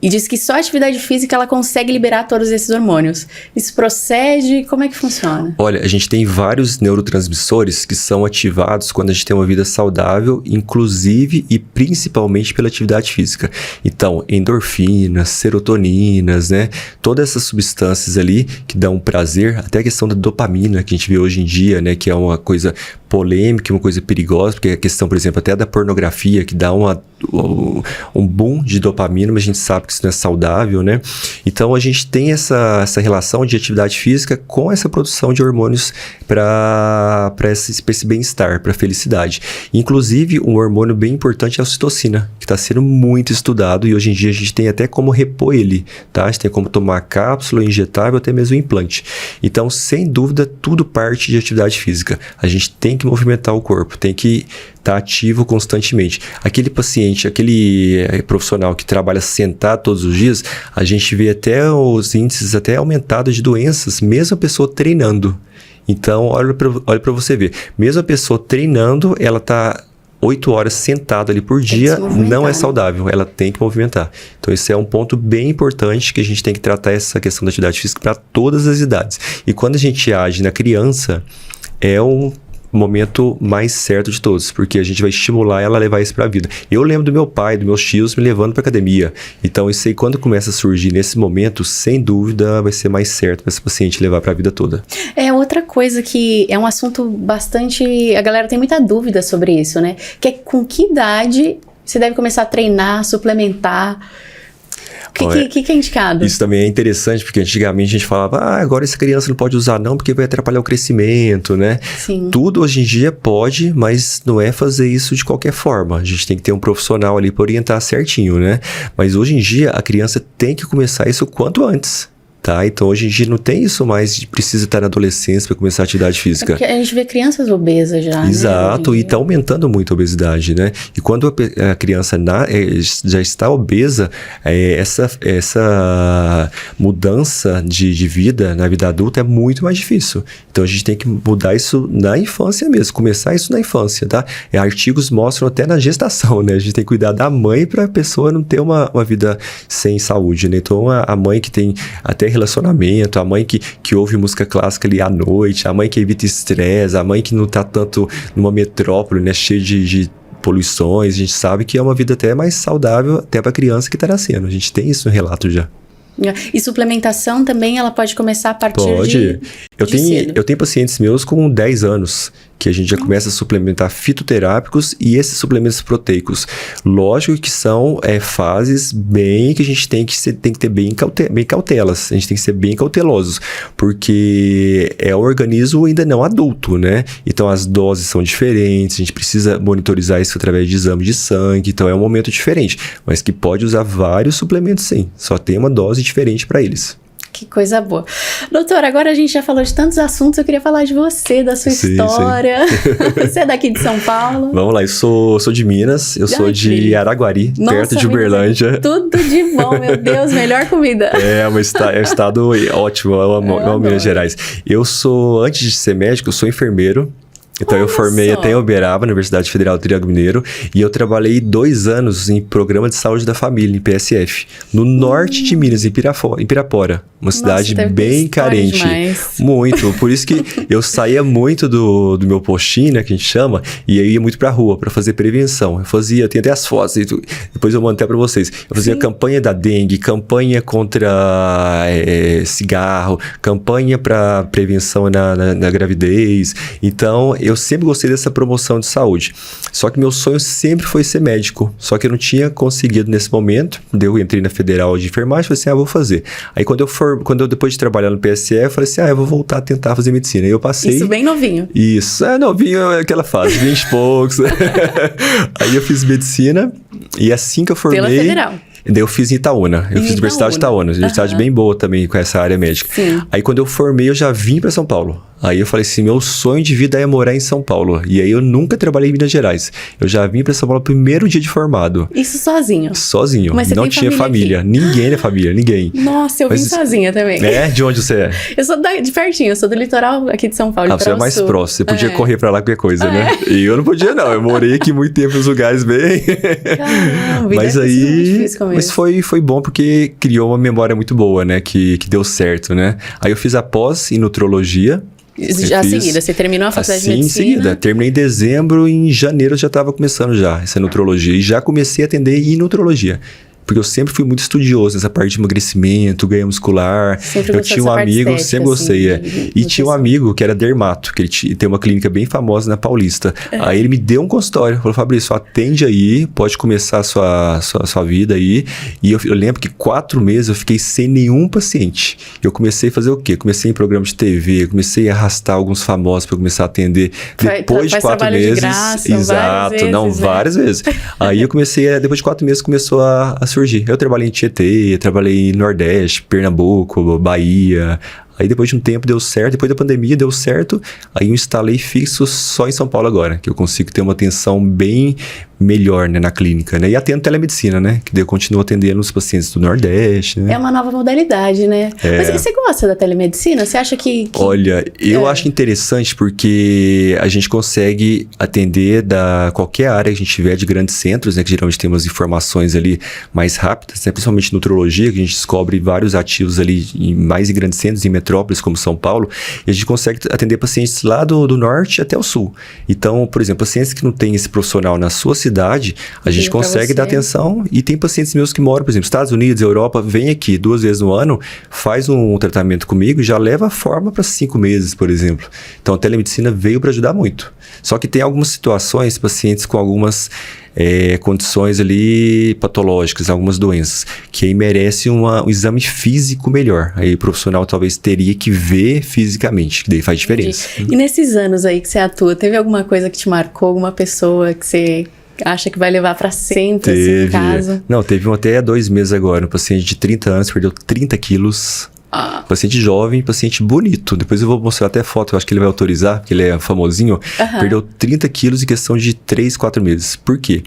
S1: diz que só a atividade física ela consegue liberar todos esses hormônios. Isso procede? Como é que funciona?
S2: Olha, a gente tem vários neurotransmissores que são ativados quando a gente tem uma vida saudável, inclusive e principalmente pela atividade física. Então, endorfinas, serotoninas, né? Todas essas substâncias ali que dão prazer, até a questão da dopamina que a gente vê hoje em dia, né? Que é uma coisa polêmica, uma coisa perigosa, porque a questão, por exemplo, até da pornografia, que dá um boom de dopamina, mas a gente sabe que isso não é saudável, né? Então, a gente tem essa relação de atividade física com essa produção de hormônios para esse bem-estar, para a felicidade. Inclusive, um hormônio bem importante é a ocitocina, que está sendo muito estudado e hoje em dia a gente tem até como repor ele, tá? A gente tem como tomar cápsula, injetável, até mesmo implante. Então, sem dúvida, tudo parte de atividade física. A gente tem que movimentar o corpo, tem que estar ativo constantemente. Aquele paciente, aquele profissional que trabalha sentado todos os dias, a gente vê até os índices até aumentados de doenças, mesmo a pessoa treinando. Então, olha para você ver. Mesmo a pessoa treinando, ela está 8 horas sentado ali por dia não é saudável, ela tem que movimentar. Então esse é um ponto bem importante que a gente tem que tratar essa questão da atividade física para todas as idades. E quando a gente age na criança, é um momento mais certo de todos, porque a gente vai estimular ela a levar isso para a vida. Eu lembro do meu pai, dos meus tios me levando para academia. Então isso aí, quando começa a surgir nesse momento, sem dúvida vai ser mais certo para esse paciente levar para a vida toda.
S1: É outra coisa que é um assunto bastante... A galera tem muita dúvida sobre isso, né? Que é com que idade você deve começar a treinar, suplementar... O que é indicado?
S2: Isso também é interessante, porque antigamente a gente falava, agora essa criança não pode usar não, porque vai atrapalhar o crescimento, né?
S1: Sim.
S2: Tudo hoje em dia pode, mas não é fazer isso de qualquer forma. A gente tem que ter um profissional ali para orientar certinho, né? Mas hoje em dia a criança tem que começar isso o quanto antes. Tá? Então, hoje em dia não tem isso mais de precisa estar na adolescência para começar a atividade física.
S1: É porque a gente vê crianças obesas já,
S2: Exato,
S1: né?
S2: E está aumentando muito a obesidade, né? E quando a criança já está obesa, essa mudança de vida na vida adulta é muito mais difícil. Então, a gente tem que mudar isso na infância mesmo, começar isso na infância, tá? Artigos mostram até na gestação, né? A gente tem que cuidar da mãe para a pessoa não ter uma vida sem saúde, né? Então, a mãe que tem até relacionamento, a mãe que ouve música clássica ali à noite, a mãe que evita estresse, a mãe que não tá tanto numa metrópole, né, cheia de poluições, a gente sabe que é uma vida até mais saudável até para a criança que tá nascendo. A gente tem isso no relato já.
S1: E suplementação também, ela pode começar a partir
S2: Pode.
S1: cedo.
S2: Eu tenho pacientes meus com 10 anos que a gente já começa a suplementar fitoterápicos e esses suplementos proteicos. Lógico que são fases bem que a gente tem que ter bem cautelas. A gente tem que ser bem cautelosos, porque é um organismo ainda não adulto, né? Então as doses são diferentes, a gente precisa monitorizar isso através de exame de sangue, então é um momento diferente, mas que pode usar vários suplementos sim, só tem uma dose diferente para eles.
S1: Que coisa boa. Doutor, agora a gente já falou de tantos assuntos, eu queria falar de você, da sua história. Você é daqui de São Paulo?
S2: Vamos lá, eu sou de Minas, eu sou de Araguari, perto de Uberlândia.
S1: Tudo de bom, meu Deus, melhor comida.
S2: É um estado ótimo, eu amo Minas Gerais. Antes de ser médico, eu sou enfermeiro. Então eu formei até em Uberaba, na Universidade Federal do Triângulo Mineiro, e eu trabalhei 2 anos em Programa de Saúde da Família, em PSF, no norte de Minas, em Pirapora, uma cidade bem carente.
S1: Demais.
S2: Muito, por isso que eu saía muito do meu postinho, né, que a gente chama, e eu ia muito pra rua pra fazer prevenção. Tem até as fotos, depois eu mando até pra vocês. Eu fazia campanha da dengue, campanha contra cigarro, campanha pra prevenção na gravidez. Então, eu sempre gostei dessa promoção de saúde. Só que meu sonho sempre foi ser médico. Só que eu não tinha conseguido nesse momento. Eu entrei na Federal de Enfermagem e falei assim, vou fazer. Aí quando eu depois de trabalhar no PSF, eu falei assim, eu vou voltar a tentar fazer medicina. Aí eu passei...
S1: Isso bem novinho.
S2: Isso, novinho é aquela fase, 20 e poucos. Aí eu fiz medicina e assim que eu formei...
S1: Pela Federal.
S2: Daí eu fiz em Itaúna. Eu fiz Universidade de Itaúna. Universidade bem boa também com essa área médica.
S1: Sim.
S2: Aí quando eu formei, eu já vim para São Paulo. Aí eu falei assim, meu sonho de vida é morar em São Paulo. E aí eu nunca trabalhei em Minas Gerais. Eu já vim para São Paulo no primeiro dia de formado.
S1: Isso sozinho?
S2: Sozinho.
S1: Mas você
S2: não tinha família. Ninguém da família, ninguém.
S1: Nossa, eu vim sozinha também.
S2: De onde você é?
S1: Eu sou de pertinho, eu sou do litoral aqui de São Paulo.
S2: Você é mais próximo. Você podia correr para lá qualquer coisa, né? E eu não podia não. Eu morei aqui muito tempo nos lugares bem...
S1: Caramba,
S2: mas aí... Mas foi bom porque criou uma memória muito boa, né? Que deu certo, né? Aí eu fiz a pós em nutrologia.
S1: Já seguida, você terminou a faculdade de medicina?
S2: Sim, em seguida. Terminei em dezembro e em janeiro eu já estava começando já essa nutrologia. E já comecei a atender em nutrologia. Porque eu sempre fui muito estudioso nessa parte de emagrecimento, ganho muscular.
S1: Eu
S2: tinha um amigo, sempre gostei. E tinha um amigo que era dermato, que ele tem uma clínica bem famosa na Paulista. Aí ele me deu um consultório, falou, Fabrício, atende aí, pode começar a sua vida aí. E eu lembro que 4 meses eu fiquei sem nenhum paciente. Eu comecei a fazer o quê? Comecei em programa de TV, comecei a arrastar alguns famosos para começar a atender. Depois de 4 meses.
S1: De graça,
S2: exato, várias vezes. Aí eu comecei, depois de 4 meses começou a surgir. Eu trabalhei em Tietê, trabalhei em Nordeste, Pernambuco, Bahia. Aí depois de um tempo deu certo, depois da pandemia deu certo, aí eu instalei fixo só em São Paulo agora, que eu consigo ter uma atenção bem melhor, né, na clínica, né? E atendo telemedicina, né? Que daí eu continuo atendendo os pacientes do Nordeste, né?
S1: É uma nova modalidade, né? Mas você gosta da telemedicina? Você acha que...
S2: Olha, eu acho interessante porque a gente consegue atender da qualquer área que a gente tiver de grandes centros, né? Que geralmente tem umas informações ali mais rápidas, né? Principalmente nutrologia, que a gente descobre vários ativos ali mais em grandes centros, em metrópoles como São Paulo, e a gente consegue atender pacientes lá do norte até o sul. Então, por exemplo, pacientes que não têm esse profissional na sua cidade, a gente consegue dar atenção, e tem pacientes meus que moram, por exemplo, Estados Unidos, Europa, vem aqui 2 vezes no ano, faz um tratamento comigo, já leva a forma para 5 meses, por exemplo. Então, a telemedicina veio para ajudar muito. Só que tem algumas situações, pacientes com algumas condições ali patológicas, algumas doenças, que aí merece um exame físico melhor. Aí o profissional talvez teria que ver fisicamente, que daí faz diferença.
S1: Entendi. E nesses anos aí que você atua, teve alguma coisa que te marcou, alguma pessoa que você acha que vai levar pra sempre, assim, no caso?
S2: Não, teve até 2 meses agora, um paciente de 30 anos, perdeu 30 quilos. Paciente jovem, paciente bonito. Depois eu vou mostrar até foto, eu acho que ele vai autorizar, porque ele é famosinho. Perdeu 30 quilos em questão de 3, 4 meses. Por quê?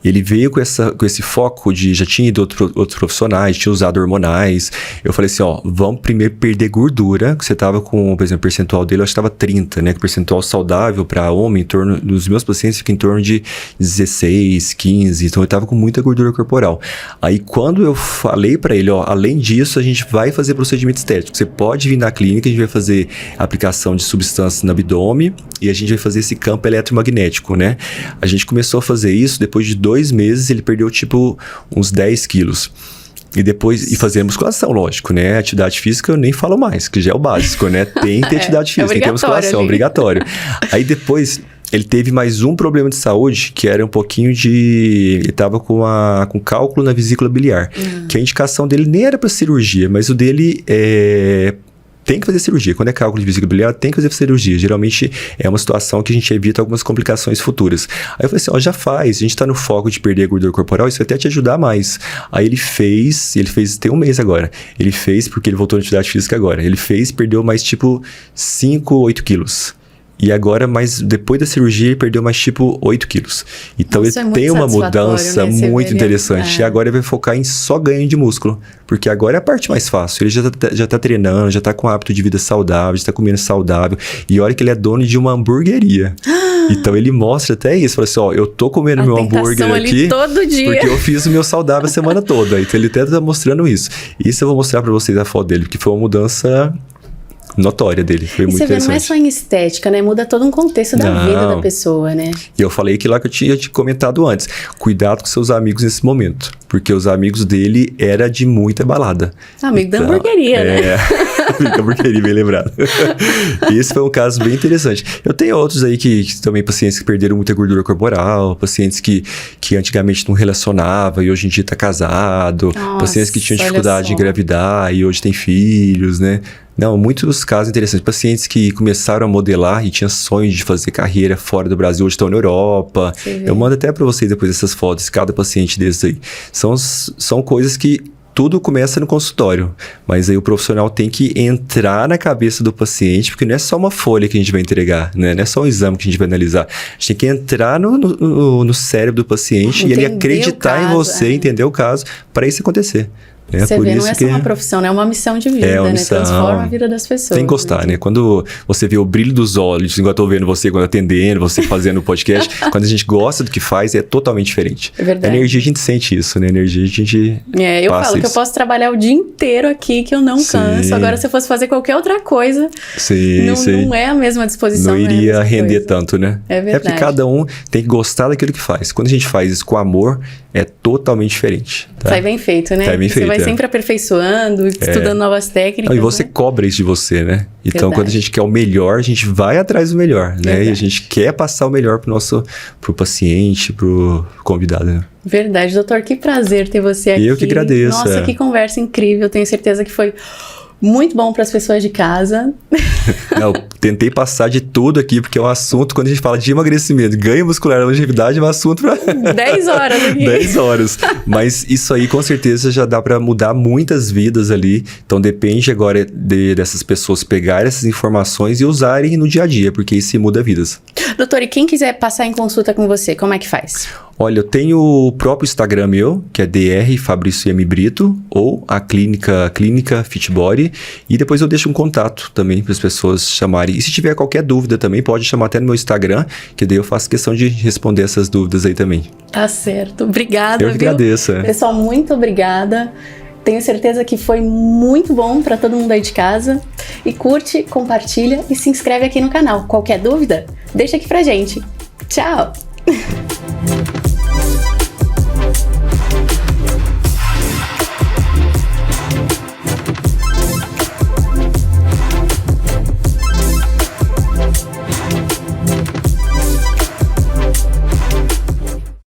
S2: Ele veio com esse foco de... Já tinha ido outros profissionais, tinha usado hormonais. Eu falei assim, vamos primeiro perder gordura, que você tava com, por exemplo, o percentual dele, eu acho que tava 30, né? Que o percentual saudável para homem, nos meus pacientes, fica em torno de 16, 15. Então, ele tava com muita gordura corporal. Aí, quando eu falei para ele, além disso, a gente vai fazer procedimento estético. Você pode vir na clínica, a gente vai fazer aplicação de substâncias no abdômen e a gente vai fazer esse campo eletromagnético, né? A gente começou a fazer isso, depois de 2 meses ele perdeu tipo uns 10 quilos. E fazer musculação, lógico, né? Atividade física eu nem falo mais, que já é o básico, né? Tem que ter atividade física, tem que ter musculação, é obrigatório. Aí depois... Ele teve mais um problema de saúde, que era um pouquinho de... Ele estava com cálculo na vesícula biliar. Que a indicação dele nem era para cirurgia, mas o dele tem que fazer cirurgia. Quando é cálculo de vesícula biliar, tem que fazer cirurgia. Geralmente é uma situação que a gente evita algumas complicações futuras. Aí eu falei assim, já faz. A gente está no foco de perder a gordura corporal, isso vai até te ajudar mais. Aí ele fez tem 1 mês agora. Ele fez, porque ele voltou na atividade física agora. Ele fez, perdeu mais tipo 5, 8 quilos. E agora, depois da cirurgia, ele perdeu mais tipo 8 quilos. Então, ele tem uma mudança muito interessante. E agora ele vai focar em só ganho de músculo. Porque agora é a parte mais fácil. Ele já tá treinando, já tá com hábito de vida saudável, já tá comendo saudável. E olha que ele é dono de uma hamburgueria. Então, ele mostra até isso. Fala assim, eu tô comendo meu hambúrguer aqui
S1: todo dia.
S2: porque eu fiz o meu saudável a semana toda. Então, ele até tá mostrando isso. Isso eu vou mostrar pra vocês a foto dele, porque foi uma mudança... notória dele, foi muito interessante.
S1: Não é só em estética, né? Muda todo um contexto da vida da pessoa, né?
S2: E eu falei que lá que eu tinha te comentado antes, cuidado com seus amigos nesse momento, porque os amigos dele era de muita balada.
S1: Amigo da hamburgueria, né?
S2: Amigo da hamburgueria, bem lembrado. Esse foi um caso bem interessante. Eu tenho outros aí que também pacientes que perderam muita gordura corporal, pacientes que antigamente não relacionava e hoje em dia tá casado, pacientes que tinham dificuldade em engravidar e hoje tem filhos, né? Não, muitos casos interessantes. Pacientes que começaram a modelar e tinham sonhos de fazer carreira fora do Brasil, hoje estão na Europa. Eu mando até para vocês depois essas fotos, cada paciente desses aí. São coisas que tudo começa no consultório, mas aí o profissional tem que entrar na cabeça do paciente, porque não é só uma folha que a gente vai entregar, né? Não é só um exame que a gente vai analisar. A gente tem que entrar no cérebro do paciente e ele acreditar em você, entender o caso, para isso acontecer.
S1: Você vê, não é só uma profissão, né? É uma missão de vida, né? Transforma a vida das pessoas.
S2: Tem que gostar, né? Quando você vê o brilho dos olhos, igual eu tô vendo você quando atendendo, você fazendo o podcast, quando a gente gosta do que faz, é totalmente diferente. É verdade. A energia, a gente sente isso, né? A energia, a gente
S1: eu falo que eu posso trabalhar o dia inteiro aqui, que eu não canso. Agora, se eu fosse fazer qualquer outra coisa, não é a mesma disposição.
S2: Não iria render tanto, né?
S1: É verdade.
S2: É porque cada um tem que gostar daquilo que faz. Quando a gente faz isso com amor, é totalmente diferente. Tá?
S1: Sai bem feito, né?
S2: Sai bem feito,
S1: vai sempre aperfeiçoando, estudando novas técnicas.
S2: E você cobra isso de você, né? Então, quando a gente quer o melhor, a gente vai atrás do melhor, né? E a gente quer passar o melhor pro paciente, pro convidado, né?
S1: Verdade, doutor, que prazer ter você aqui.
S2: Eu que agradeço.
S1: Nossa, que conversa incrível. Tenho certeza que foi muito bom para as pessoas de casa.
S2: Não, tentei passar de tudo aqui, porque é um assunto, quando a gente fala de emagrecimento, ganho muscular e longevidade, é um assunto para
S1: 10 horas aqui.
S2: 10 horas. Mas isso aí, com certeza, já dá para mudar muitas vidas ali. Então, depende agora dessas pessoas pegarem essas informações e usarem no dia a dia, porque isso muda vidas.
S1: Doutor, e quem quiser passar em consulta com você, como é que faz?
S2: Olha, eu tenho o próprio Instagram meu, que é Dr. Fabrício M. Brito, ou a Clínica Fitbody, e depois eu deixo um contato também para as pessoas chamarem. E se tiver qualquer dúvida também, pode chamar até no meu Instagram, que daí eu faço questão de responder essas dúvidas aí também.
S1: Tá certo. Obrigada,
S2: Eu que agradeço.
S1: Pessoal, muito obrigada. Tenho certeza que foi muito bom para todo mundo aí de casa. E curte, compartilha e se inscreve aqui no canal. Qualquer dúvida, deixa aqui pra gente. Tchau!